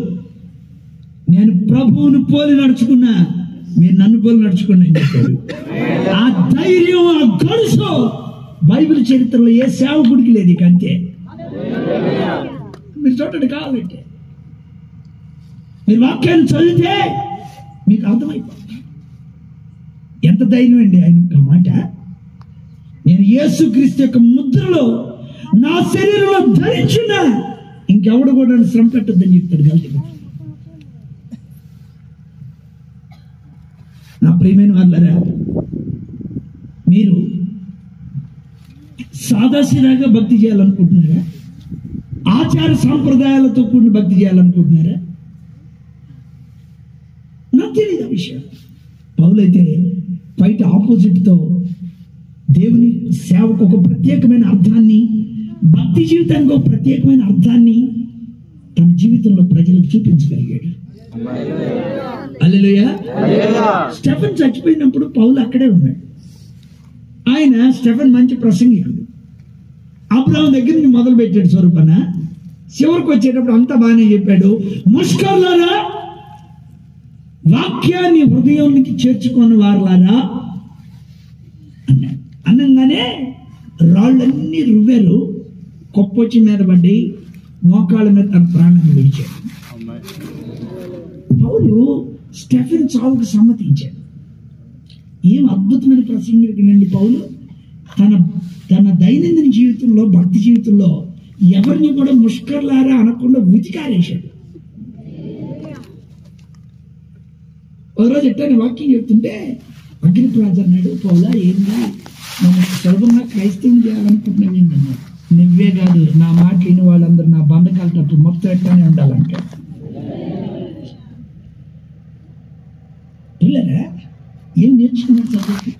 నేను ప్రభువును పోలి నడుచుకున్నా, మీరు నన్ను పోలి నడుచుకోండి అని చెప్పాడు. ఆ ధైర్యం, ఆ గడుసు బైబిల్ చరిత్రలో ఏ సేవకుడికి లేదు. ఇక అంతే. మీరు చూడండి, కావాలంటే మీరు వాక్యాన్ని చదివితే మీకు అర్థమైపోతుంది ఎంత ధైర్యం అండి ఆయన మాట. నేను యేసుక్రీస్తు యొక్క ముద్రలో నా శరీరంలో ధరించిన ఇంకెవడు కూడా నన్ను శ్రమ పెట్టొద్దని చెప్తాడు గల్తీగా. నా ప్రియమైన వాళ్ళరా, మీరు సాదాసీదాగా భక్తి చేయాలనుకుంటున్నారా? ఆచార సాంప్రదాయాలతో కూడిన భక్తి చేయాలనుకుంటున్నారా? నాకు తెలియదు ఆ విషయం. పౌలైతే బయట ఆపోజిట్తో దేవుని సేవకు ఒక ప్రత్యేకమైన అర్థాన్ని, భక్తి జీవితానికి ఒక ప్రత్యేకమైన అర్థాన్ని తన జీవితంలో ప్రజలకు చూపించగలిగాడు. హల్లెలూయా. స్టెఫెన్ చచ్చిపోయినప్పుడు పౌలు అక్కడే ఉన్నాడు. స్టెఫెన్ మంచి ప్రసంగికుడు. అబ్రహాం దగ్గర నుంచి మొదలు పెట్టాడు స్వరూపన. చివరికి వచ్చేటప్పుడు అంతా బాగానే చెప్పాడు. ముష్కరులారా, వాక్యాన్ని హృదయానికి చేర్చుకొని వారులారా అన్నాడు. అనగానే రాళ్ళన్నీ రువ్వారు, కొప్పొచ్చి మీద పడి మోకాళ్ళ మీద తన ప్రాణాన్ని విడిచాడు. పౌలు స్టెఫెన్ చావుకు సమ్మతించాడు. ఏం అద్భుతమైన ప్రసంగికుడండి పౌలు. తన దైనందిన జీవితంలో, భక్తి జీవితంలో ఎవరిని కూడా ముష్కర్లారా అనకుండా ఉతికారేశాడు. ఒకరోజు ఎట్టాను వాక్యం చెప్తుంటే అగ్నిప్రాజు అన్నాడు, పౌలా ఏంది నన్ను సులభంగా క్రైస్తవం చేయాలనుకుంటున్నాను నేను అన్నాడు. నువ్వే కాదు, నా మాట విని వాళ్ళందరూ నా బంధకాలు తట్టు మొత్తం ఎట్టానే ఉండాలంటే. పిల్లరా ఏం నేర్చుకున్నాడు చదువుకి?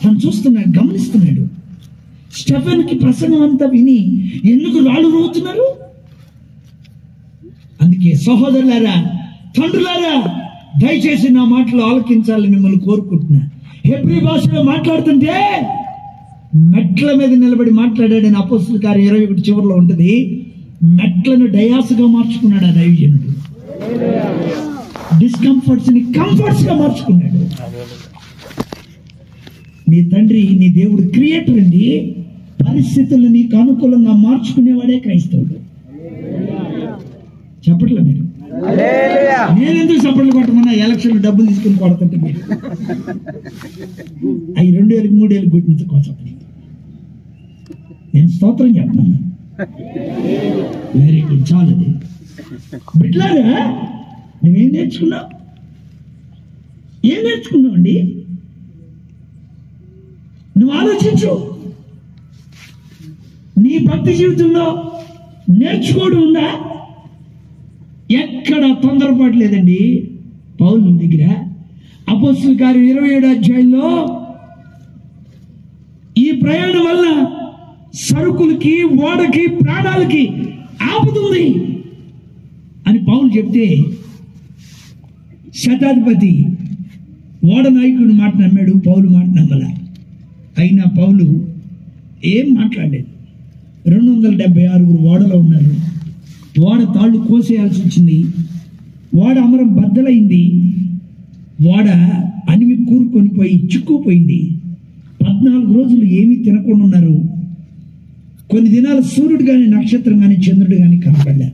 తను చూస్తున్నాడు, గమనిస్తున్నాడు. స్టెఫెన్కి ప్రసంగం అంతా విని ఎందుకు రాళ్ళు రోతున్నారు? అందుకే సహోదరులారా, తండ్రులారా, దయచేసి నా మాటలు ఆలకించాలని మిమ్మల్ని కోరుకుంటున్నా. హెబ్రీ భాషలో మాట్లాడుతుంటే మెట్ల మీద నిలబడి మాట్లాడాడని అపోస్తలుల కార్యం 21 చివరిలో ఉంటుంది. మెట్లను డయాస్గా మార్చుకున్నాడు ఆ దైవజనుడు. డిస్కంఫర్ట్స్ ని కంఫర్ట్స్ గా మార్చుకున్నాడు. నీ తండ్రి, నీ దేవుడు క్రియేటర్ అండి. పరిస్థితులను నీకు అనుకూలంగా మార్చుకునేవాడే క్రైస్తవుడు. చెప్పట్లే మీరు? నేనెందుకు చప్పట్లు కొట్టమన్నా? ఎలక్షన్ డబ్బులు తీసుకుని కొడుతుంటే మీరు అవి 2000 3000 కొట్టించుకోవచ్చు. నేను స్తోత్రం చెప్తున్నాను. వెరీ గుడ్, చాలది. బిడ్లారా, నువ్వేం నేర్చుకున్నావు? ఏం నేర్చుకున్నావు అండి? నువ్వు ఆలోచించు. నీ భక్తి జీవితంలో నేర్చుకోవడం ఉందా? ఎక్కడ తొందరపాటు లేదండి. పౌలు దగ్గర అపోస్తలుల కార్యం 27వ అధ్యాయంలో ఈ ప్రయాణం వల్ల సరుకులకి, ఓడకి, ప్రాణాలకి ఆపుతుంది అని పౌలు చెప్తే శతాధిపతి ఓడ నాయకుడు మాట నమ్మాడు, పౌలు మాట నమ్మల. అయినా పౌలు ఏం మాట్లాడలేదు. 276 ఓడలో ఉన్నారు. ఓడ తాళ్ళు కోసేయాల్సి వచ్చింది. ఓడ అమరం బద్దలైంది. ఓడ అనిమి కూరుకొని పోయి చిక్కుపోయింది. 14 రోజులు ఏమీ తినకుండా ఉన్నారు. కొన్ని దినాలు సూర్యుడు కానీ, నక్షత్రం కానీ, చంద్రుడు కానీ కనపడలే.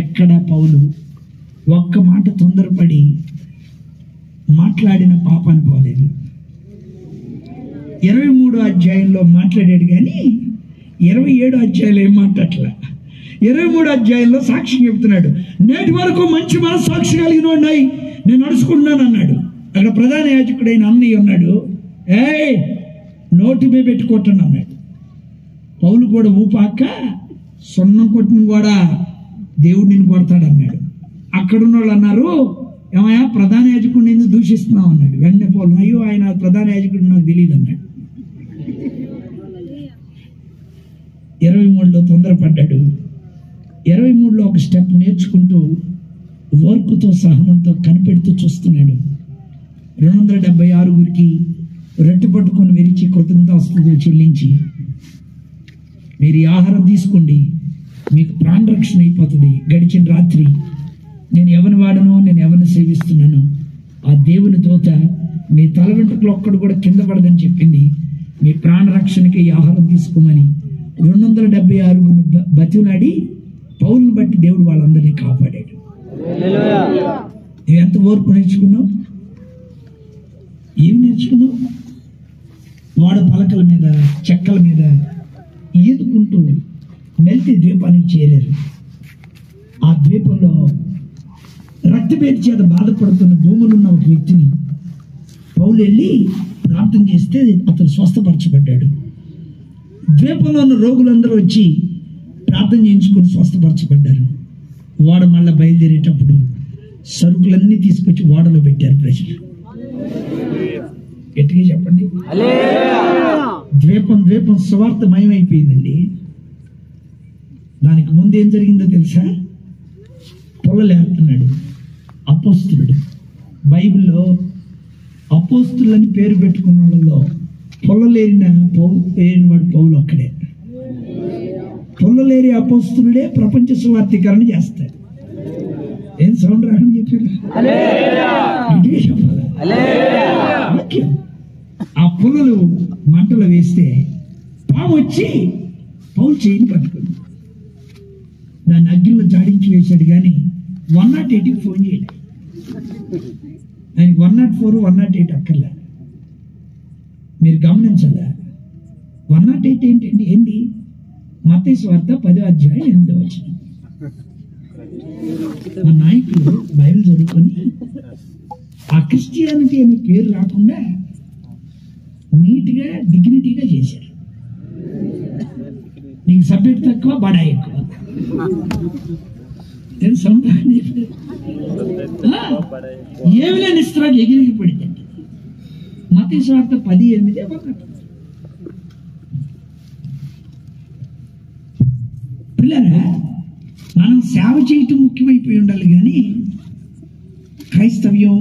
ఎక్కడ పౌలు ఒక్క మాట తొందరపడి మాట్లాడిన పాపాన్ని పోలేదు. 23వ అధ్యాయంలో మాట్లాడాడు కానీ 27వ అధ్యాయంలో ఏం మాట్లాడట్లా. 23వ అధ్యాయంలో సాక్ష్యం చెప్తున్నాడు. నేటి వరకు మంచి మనస్సాక్షి కలిగిన ఉన్నాయి, నేను నడుచుకుంటున్నాను అన్నాడు. అక్కడ ప్రధాన యాజకుడైన అన్నయ్య ఉన్నాడు. నోటి మీద పెట్టుకోవటం అన్నాడు. పౌలు కూడా ఊపాక సున్నం కొట్టిన కూడా దేవుడు నిన్ను కొడతాడు అన్నాడు. అక్కడున్న వాళ్ళు అన్నారు, ఏమయ్యా ప్రధాన యాజకుడిని ఎందుకు దూషిస్తున్నావు అన్నాడు. వెంటనే పౌలు, అయ్యో ఆయన ప్రధాన యాజకుడు నాకు తెలియదు అన్నాడు. 23లో తొందరపడ్డాడు. 23లో ఒక స్టెప్ నేర్చుకుంటూ ఓర్పుతో, సహనంతో కనిపెడుతూ చూస్తున్నాడు. 276 రెట్టు పట్టుకొని విరిచి కృతజ్ఞతాస్తుతులు చెల్లించి, మీరు ఈ ఆహారం తీసుకోండి, మీకు ప్రాణరక్షణ అయిపోతుంది. గడిచిన రాత్రి నేను ఎవరిని వాడనో, నేను ఎవరిని సేవిస్తున్నానో ఆ దేవుని దూత మీ తల వెంట్రుకలు ఒక్కడు కూడా కింద పడదని చెప్పింది. మీ ప్రాణరక్షణకి ఈ ఆహారం తీసుకోమని 276 బతిలాడి పౌలుని బట్టి దేవుడు వాళ్ళందరినీ కాపాడాడు. నువ్వెంత ఓర్పు నేర్చుకున్నావు? ఏం నేర్చుకున్నావు? వాడ పలకల మీద, చెక్కల మీద ఈదుకుంటూ మెల్తి ద్వీపానికి చేరారు. ఆ ద్వీపంలో రక్తభేది చేత బాధపడుతున్న భూములున్న ఒక వ్యక్తిని పౌలు వెళ్ళి ప్రార్థన చేస్తే అతను స్వస్థపరచబడ్డాడు. ద్వీపంలో ఉన్న రోగులందరూ వచ్చి ప్రార్థన చేయించుకొని స్వస్థపరచబడ్డారు. ఓడ మళ్ళీ బయలుదేరేటప్పుడు సరుకులన్నీ తీసుకొచ్చి ఓడలో పెట్టారు ప్రజలు. గట్టిగా చెప్పండి. ద్వీపం సువార్తమయమైపోయిందండి. దానికి ముందు ఏం జరిగిందో తెలుసా? పొలలేస్తున్నాడు అపోస్తులుడు. బైబిల్లో అపోస్తులని పేరు పెట్టుకున్న వాళ్ళలో పొల్లలేరిన వాడు పౌలు అక్కడే. పొల్లలేరి అపోస్తులుడే ప్రపంచ సువార్తీకరణ చేస్తాడు. ఏం సౌండ్ రాని చెప్పారు? ఆ పుల్లలు మంటలు వేస్తే పాము వచ్చి పౌలు చేయిని పట్టుకుంది. దాన్ని అగ్గిలో జాడించి వేశాడు. కానీ 108కి ఫోన్ చేయలేదు. ఆయనకి 104, 108 అక్కర్లే. మీరు గమనించాలా? 108 ఏంటండి? ఏంటి? మత్తయి సువార్త 10వ అధ్యాయం 8వ వచనం. మా నాయకులు బైబిల్ చదువుకొని ఆ క్రిస్టియానిటీ అనే పేరు రాకుండా నీట్గా డిగ్నిటీగా చేశారు. నీకు సబ్జెక్ట్ తక్కువ, బడా ఎక్కువ. ఏమి లేని ఇస్త్రాకు ఎగిరికి పడిందండి. మత్తయి సువార్త 10:8. పిల్లరా, మనం సేవ చేయటం ముఖ్యమైపోయి ఉండాలి. కానీ క్రైస్తవ్యం,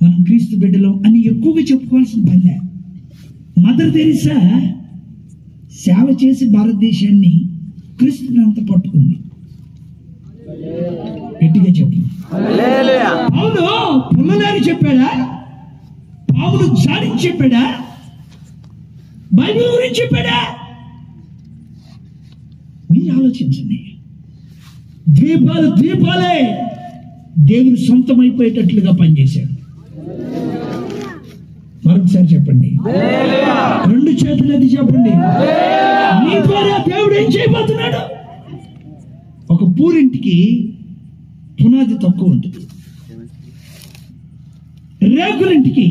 మనం క్రీస్తు బిడ్డలం అని ఎక్కువగా చెప్పుకోవాల్సిన పనిలే. మదర్ తెరీసా సేవ చేసి భారతదేశాన్ని క్రీస్తు ప్రాంత పట్టుకుంది. గట్టిగా చెప్పు. పౌలు పుల్లలేని చెప్పాడా? పావులు జాడించి చెప్పాడా? బైబిల్ గురించి చెప్పాడా? మీరు ఆలోచించండి. ద్వీపాలే దేవుని సొంతమైపోయేటట్లుగా పనిచేశాడు. మరొకసారి చెప్పండి. 2 చేతులు ఎత్తి చెప్పండి. నీ ద్వారా దేవుడు ఏం చేయబోతున్నాడు? ఒక పూరింటికి పునాది తక్కువ ఉంటుంది. రేకులింటికి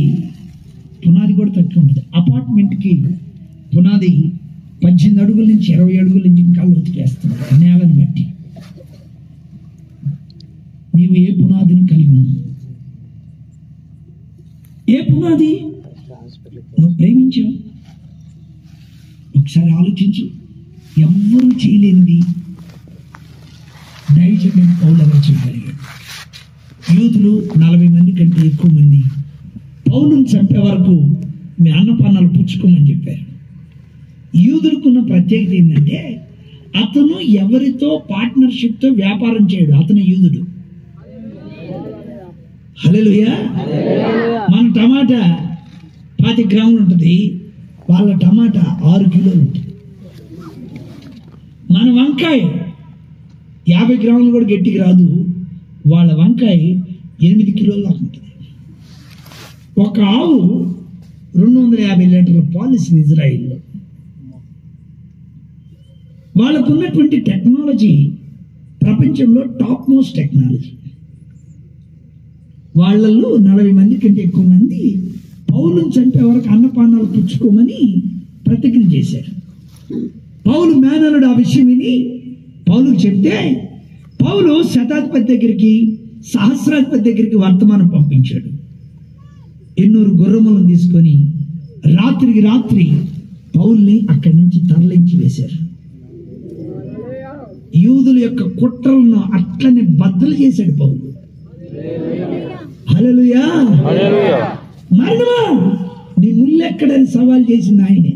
పునాది కూడా తక్కువ ఉంటుంది. అపార్ట్మెంట్కి పునాది 18 అడుగుల నుంచి 20 అడుగుల నుంచి ఇంకా లోతుకేస్తుంది నేలను బట్టి. నీవు ఏ పునాదిని కలిగి ఉన్నావు? ఏ పునాది నువ్వు ప్రేమించావు? ఒకసారి ఆలోచించు. ఎవ్వరూ చేయలేనిది దైవజనుడైన పౌలు ఎవరు చేయగలిగాడు? యూదులు 40 మంది కంటే ఎక్కువ మంది పౌలుని చంపే వరకు మీ అన్నపానాలు పుచ్చుకోమని చెప్పారు. యూదులకున్న ప్రత్యేకత ఏంటంటే అతను ఎవరితో పార్ట్నర్షిప్తో వ్యాపారం చేయడు. అతను యూదుడు. హల్లెలూయా. మన టమాటా 10 గ్రాములు ఉంటుంది, వాళ్ళ టమాటా 6 కిలోలు ఉంటుంది. మన వంకాయ 50 గ్రాములు కూడా గట్టికి రాదు, వాళ్ళ వంకాయ 8 కిలోల ఉంటుంది. ఒక ఆవు 250 లీటర్ల పాలు ఇస్తుంది ఇజ్రాయిల్లో. వాళ్ళకున్నటువంటి టెక్నాలజీ ప్రపంచంలో టాప్ మోస్ట్ టెక్నాలజీ. వాళ్ళల్లో 40 మంది కంటే ఎక్కువ మంది పౌలుని చంపే వరకు అన్నపానాలు పుచ్చుకోమని ప్రతిజ్ఞ చేశారు. పౌలు మేనలుడు ఆ విషయం విని పౌలుకు చెప్తే పౌలు శతాధిపతి దగ్గరికి, సహస్రాధిపతి దగ్గరికి వర్తమానం పంపించాడు. 800 గుర్రములను తీసుకొని రాత్రికి రాత్రి పౌల్ని అక్కడి నుంచి తరలించి వేశారు. యూదుల యొక్క కుట్రలను అట్లనే బద్దలు చేశాడు పౌలు. హల్లెలూయా. మరణమా నీ ముళ్ళు ఎక్కడని సవాల్ చేసింది ఆయనే.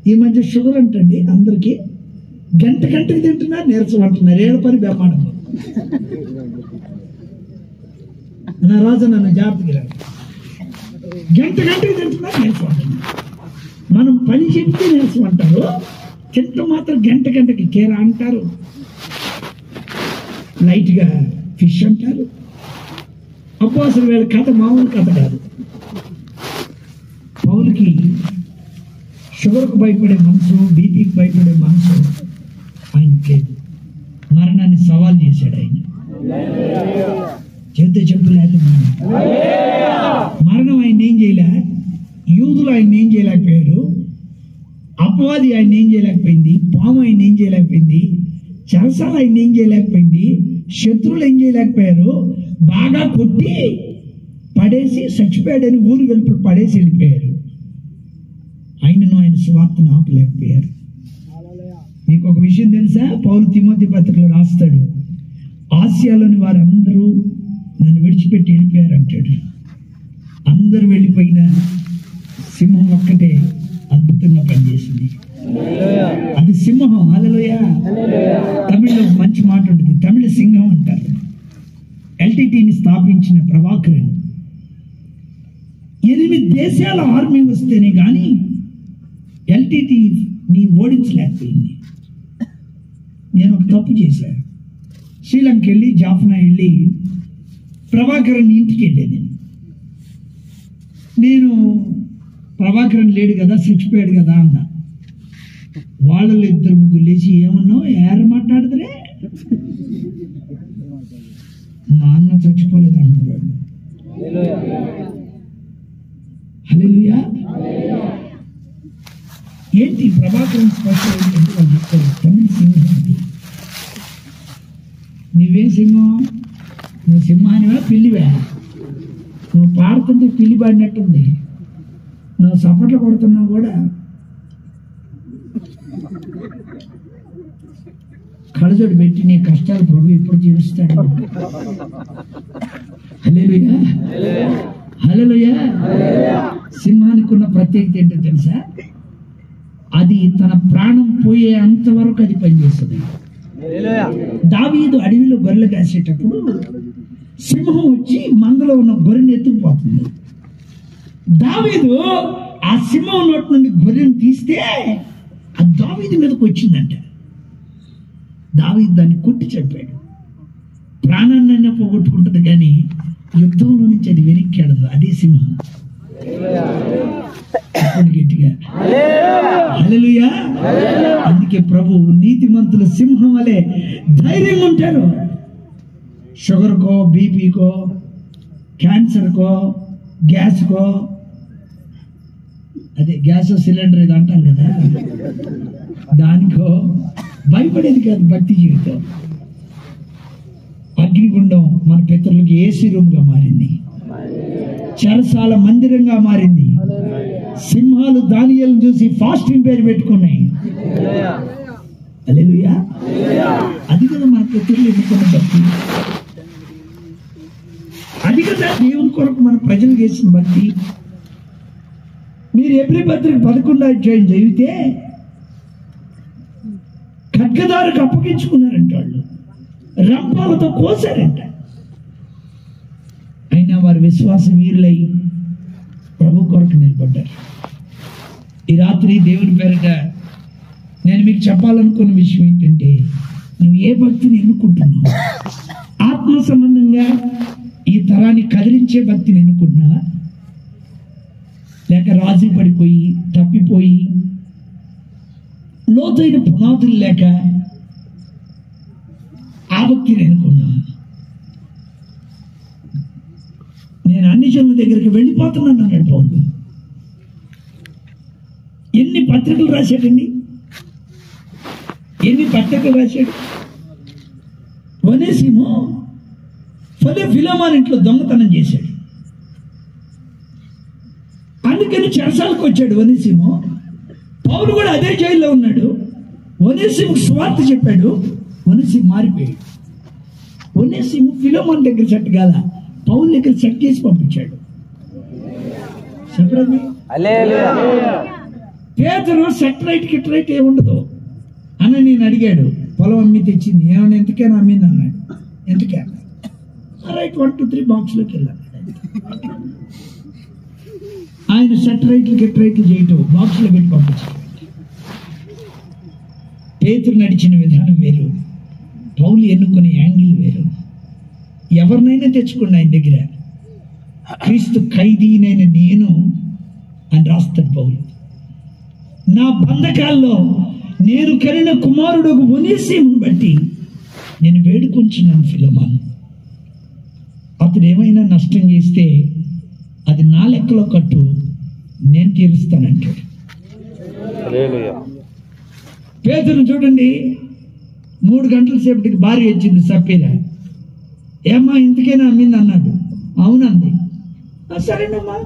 ఈ మధ్య షుగర్ అంటండి అందరికి గంటకి తింటున్నారు, నీరసం అంటున్నారు. ఏళ్ళ పని బ్రహ్మాండం. నా రాజు నన్ను జాగ్రత్తగా గంటకి తింటున్నారు, నీరసం అంటున్నారు. మనం పని చెప్తే నీరసం అంటారు, తింటూ మాత్రం గంటకి కీర అంటారు, లైట్గా ఫిష్ అంటారు. అప్పుడు అసలు వీళ్ళ కథ మామూలు కథ కాదు. పౌలుకి షుగర్కు భయపడే మనసు, బీపీకి భయపడే మనసు ఆయనకి లేదు. మరణాన్ని సవాల్ చేశాడు ఆయన. చెప్తే చెప్పు లేకపోతే మరణం ఆయన ఏం చేయలే, యూదులు ఆయన ఏం చేయలేకపోయారు, అపవాది ఆయన ఏం చేయలేకపోయింది, పాము ఆయన ఏం చేయలేకపోయింది, చెరసాల ఆయన ఏం చేయలేకపోయింది, శత్రువులు ఏం చేయలేకపోయారు. బాగా కొట్టి పడేసి చచ్చిపోయాడని ఊరు వెలుపల పడేసి వెళ్ళిపోయారు. ఆయన స్వార్థను ఆపలేకపోయారు. మీకు ఒక విషయం తెలుసా? పౌలు తిమోతి పత్రికలో రాస్తాడు, ఆసియాలోని వారందరూ నన్ను విడిచిపెట్టి వెళ్ళిపోయారు అంటాడు. అందరూ వెళ్ళిపోయిన సింహం ఒక్కటే అద్భుతంగా పనిచేసింది. అది సింహం. హల్లెలూయా. తమిళ్లో మంచి మాట ఉంటుంది, తమిళ సింహం అంటారు. ఎల్టీటీని స్థాపించిన ప్రభాకరన్ 8 దేశాల ఆర్మీ వస్తేనే కానీ ఎల్టీటీని ఓడించలేకపోయింది. నేను ఒక తప్పు చేశాను. శ్రీలంక వెళ్ళి జాఫ్నా వెళ్ళి ప్రభాకరన్ ఇంటికి వెళ్ళేది. నేను ప్రభాకరన్ లేడు కదా, చచ్చిపోయాడు కదా అన్నా. వాళ్ళలో 2-3 లేచి ఏమన్నావు, ఎవరు మాట్లాడుతురే, మా అన్న చచ్చిపోలేదు అంటున్నాడు. హల్లెలూయా. ఏంటి ప్రభాకరన్ స్పెషల్ ఏంటంటే వాళ్ళు చెప్తారు, తమిళ సింహం అది. నువ్వేం సింహం? నువ్వు సింహానివా పిల్లివా? నువ్వు పాడుతుంటే పిల్లి పాడినట్టుంది, నువ్వు సపట్లు కొడుతున్నావు కూడా. కళ్ళజోడు పెట్టి నీ కష్టాలు ప్రభు ఎప్పుడు తీరుస్తాడు. హల్లెలూయా. హల్లెలూయా. సింహానికి ఉన్న ప్రత్యేకత ఏంటో తెలుసా? అది తన ప్రాణం పోయే అంతవరకు అది పనిచేస్తుంది. దావీదు అడవిలో గొర్రెలు కాసేటప్పుడు సింహం వచ్చి మందలో ఉన్న గొర్రెని ఎత్తుకుపోతుంది. దావీదు ఆ సింహం నోటి నుండి గొర్రెను తీస్తే అది దావీదు మీదకి వచ్చిందంట. దావీదు దాన్ని కొట్టి చెప్పాడు. ప్రాణాన్ని పోగొట్టుకుంటుంది కానీ యుద్ధంలో నుంచి అది వెనక్కి ఆడదు. అదే సింహం. గట్టిగా హల్లెలూయా. అందుకే ప్రభు నీతిమంతుల సింహం వలె ధైర్యంగా ఉంటారు. షుగర్కో, బీపీకో, క్యాన్సర్కో, గ్యాస్కో, అదే గ్యాస్ సిలిండర్ ఇది అంటారు కదా, దానికో భయపడేది కాదు భక్తి జీవితం. అగ్నిగుండం మన పితరులకు ఏసీ రూమ్ గా మారింది, చెరసాల మందిరంగా మారింది. సింహాలు దానియేలును చూసి ఫాస్టింగ్ పేరు పెట్టుకున్నాయి. హల్లెలూయా. అది కదా మన పితరులు ఎన్నుకున్న భక్తి. అది కదా దేవుని కొరకు మన ప్రజలు చేసిన భక్తి. మీరు ఎబ్రీ పత్రిక 11వ అధ్యాయం చదివితే ఖడ్గదారుకు అప్పగించుకున్నారంట, వాళ్ళు రంపాలతో కోసారంట. అయినా వారి విశ్వాస వీరులై ప్రభు కొరకు నిలబడ్డారు. ఈ రాత్రి దేవుని పేరిట నేను మీకు చెప్పాలనుకున్న విషయం ఏంటంటే, నువ్వు ఏ భక్తిని ఎన్నుకుంటున్నావు? ఆత్మ సంబంధంగా ఈ తరాన్ని కదిలించే భక్తిని ఎన్నుకుంటున్నావా, లేక రాజీ పడిపోయి తప్పిపోయి లోతైన పునాదులు లేక ఆ భక్తిని ఎన్నుకున్నావా? నేను అన్ని జనుల దగ్గరికి వెళ్ళిపోతున్నాను అన్నాడు పౌలు. ఎన్ని పత్రికలు రాశాడండి, ఎన్ని పత్రికలు రాశాడు. ఒనేసిము ఫిలెమోను ఇంట్లో దొంగతనం చేశాడు, అందుకని చెరసాలకు వచ్చాడు ఒనేసిము. పౌలు కూడా అదే జైల్లో ఉన్నాడు. ఒనేసిము స్వార్థ చెప్పాడు, ఒనేసిము మారిపోయాడు. ఒనేసిము ఫిలెమోను దగ్గర సెట్ కాల, పౌలు దగ్గర సెట్ చేసి పంపించాడు. చెప్పండి. పేదరు సెట్ రైట్ కిట్ రైట్ ఏముండదు అని నేను అడిగాడు. పొలం అమ్మి తెచ్చింది, ఏమన్నా ఎంతకైనా అమ్మింది అన్నాడు. ఎంతకే? రైట్ 1, 2, 3 బాక్స్లోకి వెళ్ళాడు. ఆయన సెట్ రైట్లు కిట్ రైట్లు చేయటం బాక్స్లో పెట్టి పంపించాడు. పేతురు నడిచిన విధానం వేరు, పౌలు ఎన్నుకునే యాంగిల్ వేరు. ఎవరినైనా తెచ్చుకోండి ఆయన దగ్గర, క్రీస్తు ఖైదీనైన నేను అని రాస్తాడు పౌలు. నా బంధకాల్లో నేను కనిన కుమారుడు ఒనేసిమును బట్టి నేను వేడుకొంచున్నాను ఫిలెమోను. అతడు ఏమైనా నష్టం చేస్తే అది నా లెక్కలో కట్టు, నేను తీరుస్తానంటాడు. పేతురు చూడండి, 3 గంటల సేపటికి భార్య వచ్చింది సప్పీరా. ఏమ్మా ఇంతకైనా అమ్మింది అన్నాడు. అవునంది. సరేనమ్మా,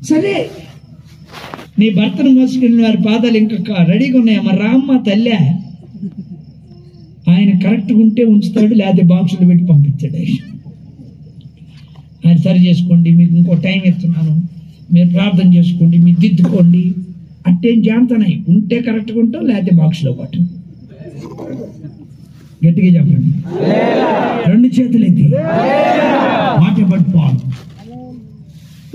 సరే నీ భర్తను మోసుకెళ్ళిన వారి పాదాలు ఇంకా రెడీగా ఉన్నాయమ్మా, రామ్మ తల్లే. ఆయన కరెక్ట్గా ఉంటే ఉంచుతాడు, లేకపోతే బాక్సులు పెట్టి పంపించాడు. ఆయన సరి చేసుకోండి, మీకు ఇంకో టైం ఇస్తున్నాను, మీరు ప్రార్థన చేసుకోండి, మీరు దిద్దుకోండి, అట్టేం జాంతనాయి. ఉంటే కరెక్ట్గా ఉంటాం, లేకపోతే బాక్స్లో పాటు. గట్టిగా చెప్పండి, 2 చేతులు ఎత్తి మాట పట్టుకోవాలి.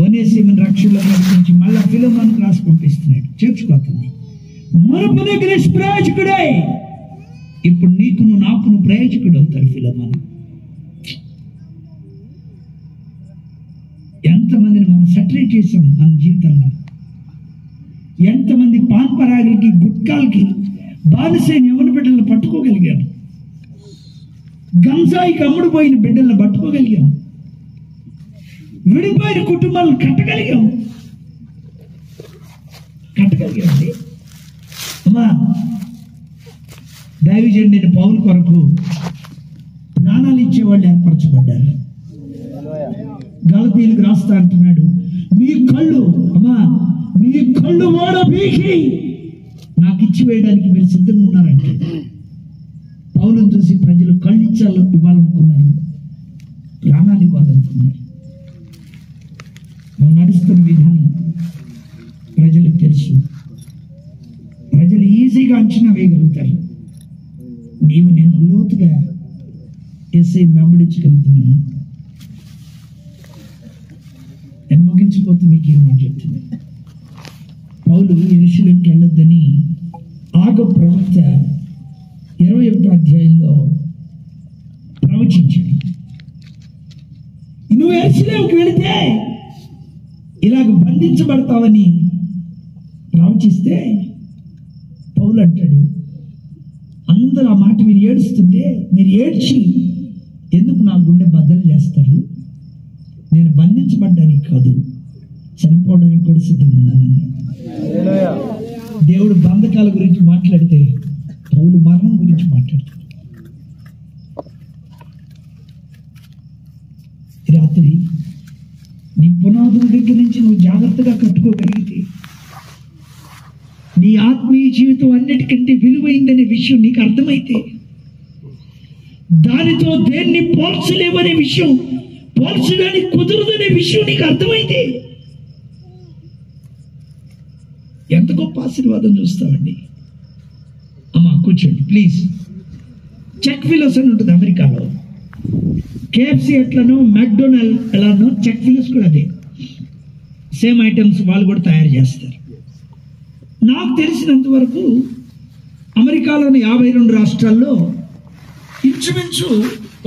ఒనేసిమును రక్షణలో నడిపించి మళ్ళా ఫిలెమోనుకు రాసి పంపిస్తున్నాడు. చేర్చుకోతుంది. మరుపున ప్రయోజకుడే, ఇప్పుడు నీకును నాకును ప్రయోజకుడు అవుతాడు ఫిలెమోను. ఎంతమందిని మనం సెటరేట్ చేసాం మన జీవితంలో. ఎంతమంది పాన్పరాగులకి గుట్కాలకి బానిసైన ఎవరి బిడ్డలను పట్టుకోగలిగాం. గంజాయికి అమ్ముడుపోయిన బిడ్డలను పట్టుకోగలిగాం. విడిపోయిన కుటుంబాలను కట్టగలిగామండి. అమ్మా, దైవజనుడైన పౌలు కొరకు ప్రాణాలు ఇచ్చేవాళ్ళు ఏర్పరచబడ్డారు. గలతీయులకు రాస్తా అంటున్నాడు, మీ కళ్ళు ఓడ బీకి నాకు ఇచ్చి వేయడానికి మీరు సిద్ధంగా ఉన్నారంటే. పౌలును చూసి ప్రజలు కళ్ళు ఇవ్వాలనుకున్నారు, ప్రాణాలు ఇవ్వాలనుకున్నారు. నువ్వు నడుస్తున్న విధానం ప్రజలకు తెలుసు. ప్రజలు ఈజీగా అంచనా వేయగలుగుతారు. నేను లోతుగా ఎస్ఐ వెంబడించగలుగుతున్నాను. నేను ముగించిపోతే మీకు ఏమని చెప్తుంది. పౌలు యెరూషలేముకి వెళ్ళొద్దని ఆగ ప్రవక్త 21వ అధ్యాయంలో ప్రవచించాడు. నువ్వు యెరూషలేముకి వెళితే ఇలాగ బంధించబడతావని ప్రవచిస్తే పౌలు అంటాడు, అందరూ ఆ మాట మీరు ఏడుస్తుంటే మీరు ఏడ్చి ఎందుకు నా గుండె బద్దలు చేస్తారు? నేను బంధించబడ్డానికి కాదు, చనిపోవడానికి కూడా సిద్ధంగా ఉన్నానని. దేవుడు బంధకాల గురించి మాట్లాడితే పౌలు మరణం గురించి మాట్లాడతాడు. రాత్రి నీ పునాదుల దగ్గర నుంచి నువ్వు జాగ్రత్తగా కట్టుకోగలిగితే, నీ ఆత్మీయ జీవితం అన్నిటికంటే విలువైందనే విషయం నీకు అర్థమైతే, దానితో దేన్ని పోల్చలేవనే విషయం, పోల్చడానికి కుదరదనే విషయం నీకు అర్థమైతే, ఎంత గొప్ప ఆశీర్వాదం చూస్తామండి. అమ్మా కూర్చోండి ప్లీజ్. చెక్ ఫిలోస్ అని ఉంటుంది అమెరికాలో. KFC ఎట్లనో, మెక్డొనాల్డ్ ఎలానో, చెక్ ఫిలోస్ కూడా అదే. సేమ్ ఐటమ్స్ వాళ్ళు కూడా తయారు చేస్తారు. నాకు తెలిసినంత వరకు అమెరికాలోని 52 రాష్ట్రాల్లో ఇంచుమించు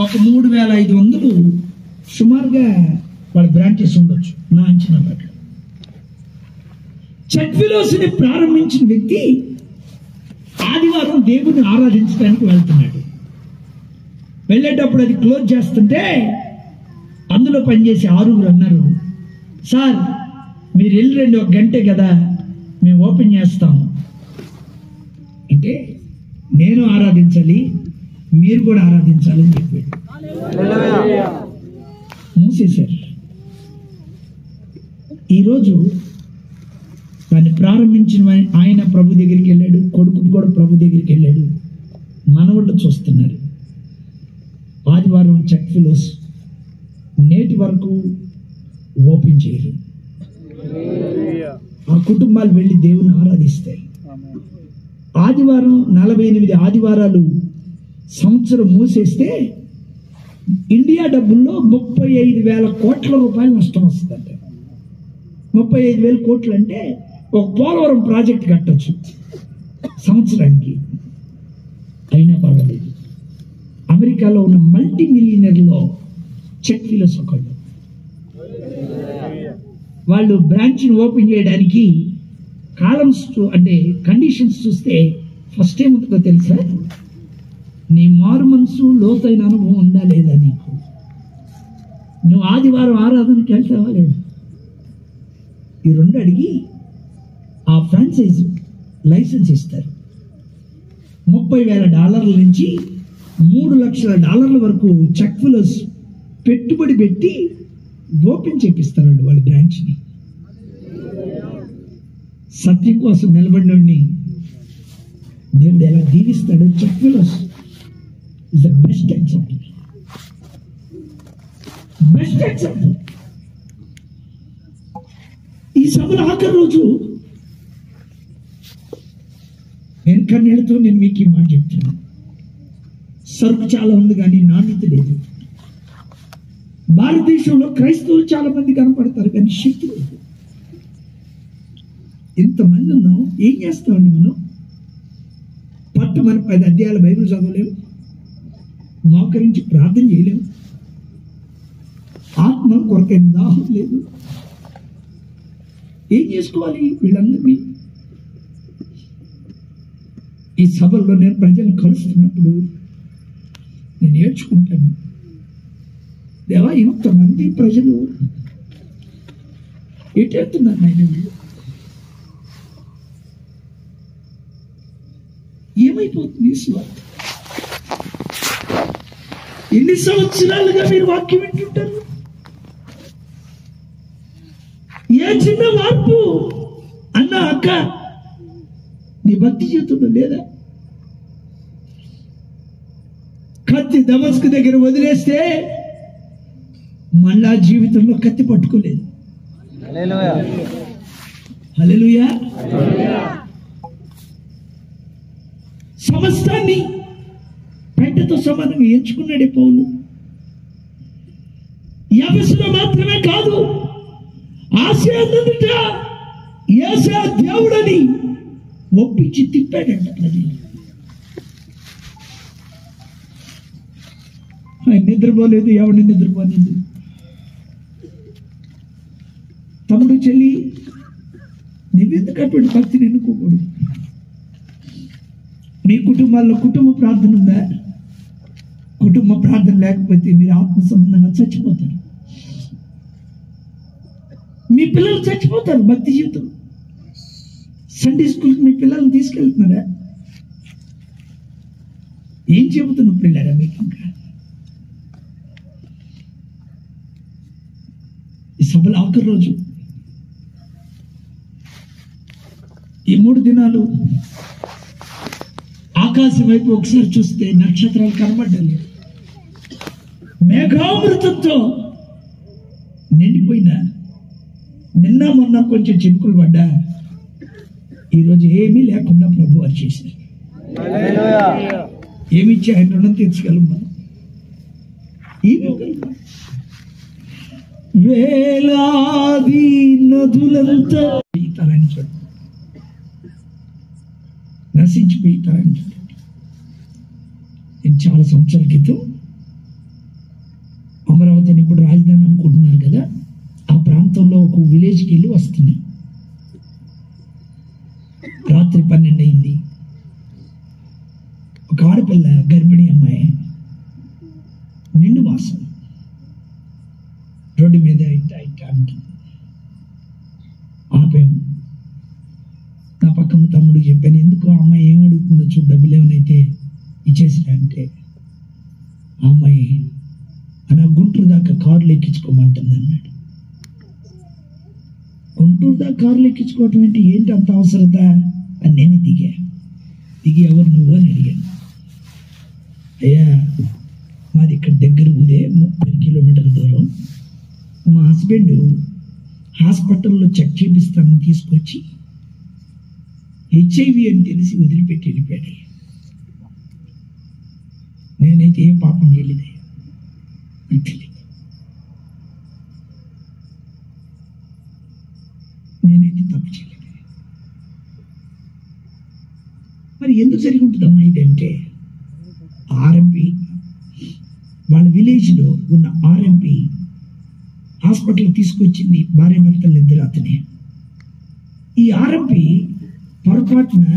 ఒక 3500 సుమారుగా వాళ్ళ బ్రాంచెస్ ఉండొచ్చు నా అంచనా ప్రకారం. చెక్ ఫిలోస్ని ప్రారంభించిన వ్యక్తి ఆదివారం దేవుని ఆరాధించడానికి వెళ్తున్నాడు. వెళ్ళేటప్పుడు అది క్లోజ్ చేస్తుంటే అందులో పనిచేసే 6 అన్నారు, సార్ మీరు వెళ్ళి 1 గంటే కదా మేము ఓపెన్ చేస్తాం అంటే, నేను ఆరాధించాలి మీరు కూడా ఆరాధించాలని చెప్పాడు. మూసేశారు. ఈరోజు దాన్ని ప్రారంభించిన ఆయన ప్రభు దగ్గరికి వెళ్ళాడు, కొడుకు కూడా ప్రభు దగ్గరికి వెళ్ళాడు. మనవాళ్ళు చూస్తున్నారు. ఆదివారం చెక్ ఫిలోస్ నేటి వరకు ఓపెన్ చేయరు. ఆ కుటుంబాలు వెళ్ళి దేవుని ఆరాధిస్తాయి. ఆదివారం 48 ఆదివారాలు సంవత్సరం మూసేస్తే ఇండియా డబ్బుల్లో 35,000 కోట్ల రూపాయలు నష్టం వస్తుందంట. 35,000 కోట్లు అంటే ఒక పోలవరం ప్రాజెక్ట్ కట్టచ్చు సంవత్సరానికి. అయినా పర్వాలేదు. అమెరికాలో ఉన్న మల్టీ మిలియనర్లో చెక్ ఫిలోస్ ఒకళ్ళు. వాళ్ళు బ్రాంచ్ని ఓపెన్ చేయడానికి కాలమ్స్ అంటే కండిషన్స్ చూస్తే ఫస్ట్ ఏముంటుందో తెలుసా? నీ మారు మనసు లోతైన అనుభవం ఉందా లేదా నీకు? నువ్వు ఆదివారం ఆరాధనకి వెళ్తావా లేదా? ఈ రెండు అడిగి ఆ ఫ్రాంచైజ్ లైసెన్స్ ఇస్తారు. $30,000 నుంచి $3,00,000 వరకు చెక్లో పెట్టుబడి పెట్టి ఓపెన్ చేపిస్తారు వాళ్ళ బ్రాంచ్ని. సత్యం కోసం నిలబడినోడిని దేవుడు ఎలా దీవిస్తాడో చెక్లో is the best example. Best example. ఈ సభలో ఆఖరి రోజు నేను కన్నీళ్ళతో మీకు ఈ మాట చెప్తున్నాను. సరుకు చాలా ఉంది కానీ నాణ్యత లేదు. భారతదేశంలో క్రైస్తవులు చాలా మంది కనపడతారు కానీ శక్తి లేదు. ఇంతమంది ఉన్నాం, ఏం చేస్తామండి మనం? పట్టమని 10 అధ్యాయాల బైబిల్ చదవలేము, మోకరించి ప్రార్థన చేయలేము, ఆత్మ కొరకైన దాహం లేదు. ఏం చేసుకోవాలి వీళ్ళందరినీ? ఈ సభల్లో నేను ప్రజలను కలుస్తున్నప్పుడు నేను నేర్చుకుంటాను, దేవా ఇంతమంది ప్రజలు ఎటెళ్తున్నారు నాయన, వీళ్ళు ఏమైపోతుంది స్వార్థ? ఎన్ని సంవత్సరాలుగా మీరు వాక్యం వింటుంటారు? ఏ చిన్న మార్పు అన్న అక్క నీ భక్తి జీవితంలో లేదా? కత్తి దమస్కు దగ్గర వదిలేస్తే మళ్ళా జీవితంలో కత్తి పట్టుకోలేదు. హల్లెలూయా. సమస్తాన్ని పెంటతో సమానంగా ఎంచుకున్నాడే పౌలు. ఎఫెసులో మాత్రమే కాదు, ఆసియా నుండిట యేసయ్య దేవుడని ఒప్పించి తిప్పాడంట ప్రజలు. ఆయన నిద్రపోలేదు, ఎవరిని నిద్రపోలేదు. తమ్ముడు చెల్లి, నువ్వెందుకు అటువంటి భక్తిని ఎన్నుకోకూడదు? మీ కుటుంబాల్లో కుటుంబ ప్రార్థన ఉందా? కుటుంబ ప్రార్థన లేకపోతే మీరు ఆత్మ సంబంధంగా చచ్చిపోతారు. మీ పిల్లలు చచ్చిపోతారు భక్తి జీవితం. సండే స్కూల్కి మీ పిల్లల్ని తీసుకెళ్తున్నారా? ఏం చెబుతున్నా పిల్లరా మీకు? ఇంకా ఈ సభలో ఆఖరి రోజు ఈ 3 దినాలు ఆకాశం వైపు ఒకసారి చూస్తే నక్షత్రాలు కనబడ్డాలి. మేఘామృతంతో నిండిపోయిన నిన్న మొన్న కొంచెం చినుకులు పడ్డా, ఈరోజు ఏమీ లేకుండా ప్రభు వారు చేశారు. ఏమిచ్చి ఆయన రుణం తీర్చగలం మనం? ఏమి వేలాది నదులంతా ఈతారని చూడండి, నశించిపోయితారని చూడండి. నేను చాలా సంవత్సరాల క్రితం అమరావతిని ఇప్పుడు రాజధాని అనుకుంటున్నారు కదా, ఆ ప్రాంతంలో ఒక విలేజ్కి వెళ్ళి వస్తున్నా. రాత్రి 12 అయింది. ఒక ఆడపిల్ల, గర్భిణీ అమ్మాయి, నిండు మాసం, రోడ్డు మీద ఇట్ట అంటుంది. ఆపాము. నా పక్కన తమ్ముడు చెప్పాను, ఎందుకు ఆ అమ్మాయి ఏం అడుగుతుందో చూడు, డబ్బులు ఏమైనా ఇచ్చేసిరా అంటే, ఆ అమ్మాయి నా గుంటూరు దాకా కారులు ఎక్కించుకోమంటుంది అన్నాడు. గుంటూరు దాకా కారులు ఎక్కించుకోవటం అంటే ఏంటి అంత అవసరత అని నేను దిగి ఎవరు నువ్వు అని అడిగాను. అయ్యా, మాది ఇక్కడ దగ్గర ఊరే, 30 కిలోమీటర్ల దూరం. మా హస్బెండ్ హాస్పిటల్లో చెక్ చేపిస్తానని తీసుకొచ్చి HIV అని తెలిసి వదిలిపెట్టి వెళ్ళిపోయాడు. నేనైతే ఏం పాపం చేయలేదే, నాకు తెలియదు. నేనైతే తప్పు చేయలేదు. మరి ఎందుకు జరిగి ఉంటుందమ్మా ఇదంటే, RMP వాళ్ళ విలేజ్లో ఉన్న RMP హాస్పిటల్కి తీసుకొచ్చింది భార్య భర్తలు ఇద్దరు. అతనే ఈ ఆర్ఎంపి పొరపాటున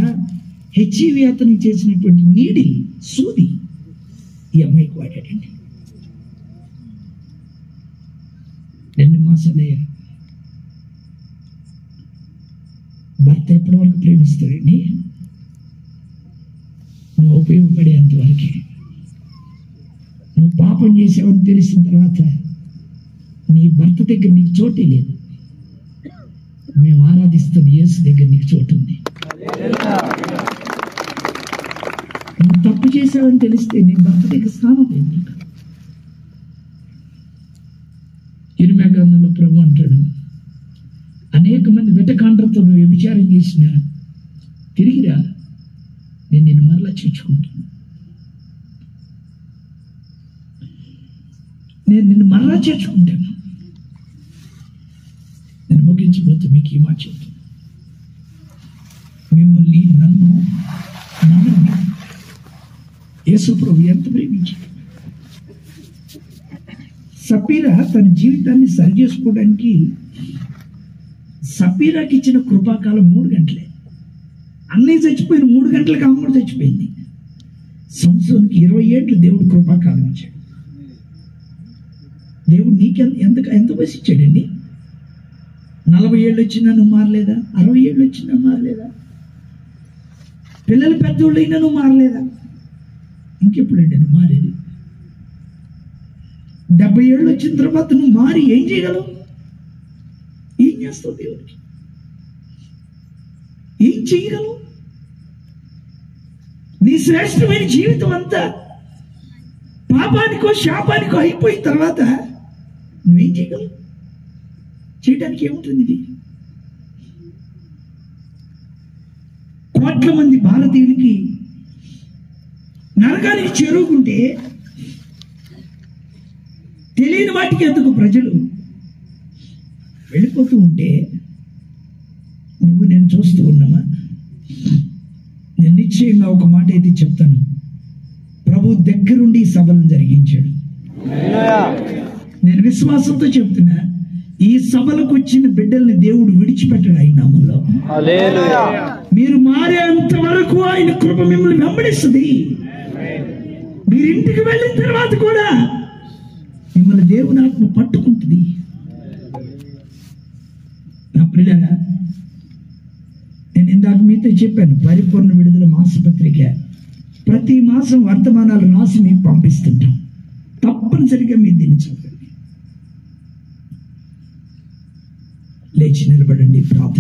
హెచ్ఐవి అతనికి చేసినటువంటి నీడి సూది ఈ అమ్మాయికి వాడాడండి. 2 మాసాలే. భర్త ఎప్పటి వరకు ప్రేమిస్తాడండి? నువ్వు ఉపయోగపడేంత వరకే. నువ్వు పాపం చేసావని తెలిసిన తర్వాత నీ భర్త దగ్గర నీకు చోటే లేదు. మేము ఆరాధిస్తున్న యేసు దగ్గర నీకు చోటు ఉంది. నువ్వు తప్పు చేసావని తెలిస్తే నీ భర్త దగ్గర స్థానం లేదు నీకు. ఇర్మియా గ్రంథంలో ప్రభు అంటాడు, అనేక మంది వెటకాండ్రతో నువ్వు వ్యభిచారం చేసినా తిరిగిరా, నేను నిన్ను మరలా చేర్చుకుంటాను. నేను నిన్ను మరలా చేర్చుకుంటాను. నేను ముగించబోతూ మీకు ఈ మాట చెప్తాను. మిమ్మల్ని నన్ను యేసు ప్రభు ఎంత ప్రేమించాడు. సపీరా తన జీవితాన్ని సరి చేసుకోవడానికి సపీరాకి ఇచ్చిన కృపాకాలం 3 గంటలే. అన్నయ్య చచ్చిపోయిన 3 గంటలకు ఆమె కూడా చచ్చిపోయింది. సంవత్సరానికి 20 ఏళ్ళు దేవుడు కృపాకాలం ఇచ్చాడు. దేవుడు ఎంత వయసు ఇచ్చాడండి? 40 ఏళ్ళు వచ్చినా నువ్వు మారలేదా? 60 ఏళ్ళు వచ్చినా మారలేదా? పిల్లలు పెద్దోళ్ళు అయినా నువ్వు మారలేదా? ఇంకెప్పుడండి నువ్వు మారేది? 70 ఏళ్ళు వచ్చిన తర్వాత నువ్వు మారి ఏం చేయగలవు? ఏం చేస్తావు? దేవుడికి ఏం చేయగలవు? నీ శ్రేష్టమైన జీవితం అంతా పాపానికో శాపానికో అయిపోయిన తర్వాత నువ్వేం చేయగలవు? చేయడానికి ఏముంటుంది? ఇది కోట్ల మంది భారతీయులకి నరకానికి చేరుకుంటే తెలియని వాటికి ఎందుకు ప్రజలు వెళ్ళిపోతూ ఉంటే నువ్వు నేను చూస్తూ ఉన్నామా? నేను నిశ్చయంగా ఒక మాట అయితే చెప్తాను. ప్రభు దగ్గరుండి సభలను జరిగించాడు. నేను విశ్వాసంతో చెప్తున్నా, ఈ సభలకు వచ్చిన బిడ్డల్ని దేవుడు విడిచిపెట్టాడు ఆయన నామంలో. మీరు మారేంత వరకు ఆయన కృప మిమ్మల్ని వెంబడిస్తుంది. మీరు ఇంటికి వెళ్ళిన తర్వాత కూడా మిమ్మల్ని దేవుని ఆత్మ పట్టుకుంటుంది. నా ప్రియులారా, నేను ఇందాక మీతో చెప్పాను, పరిపూర్ణ విడుదల మాసపత్రిక ప్రతి మాసం వర్తమానాలు రాసి మీకు పంపిస్తుంటాం. తప్పనిసరిగా మీరు దీన్ని చదవండి. లేచి నిలబడండి, ప్రార్థన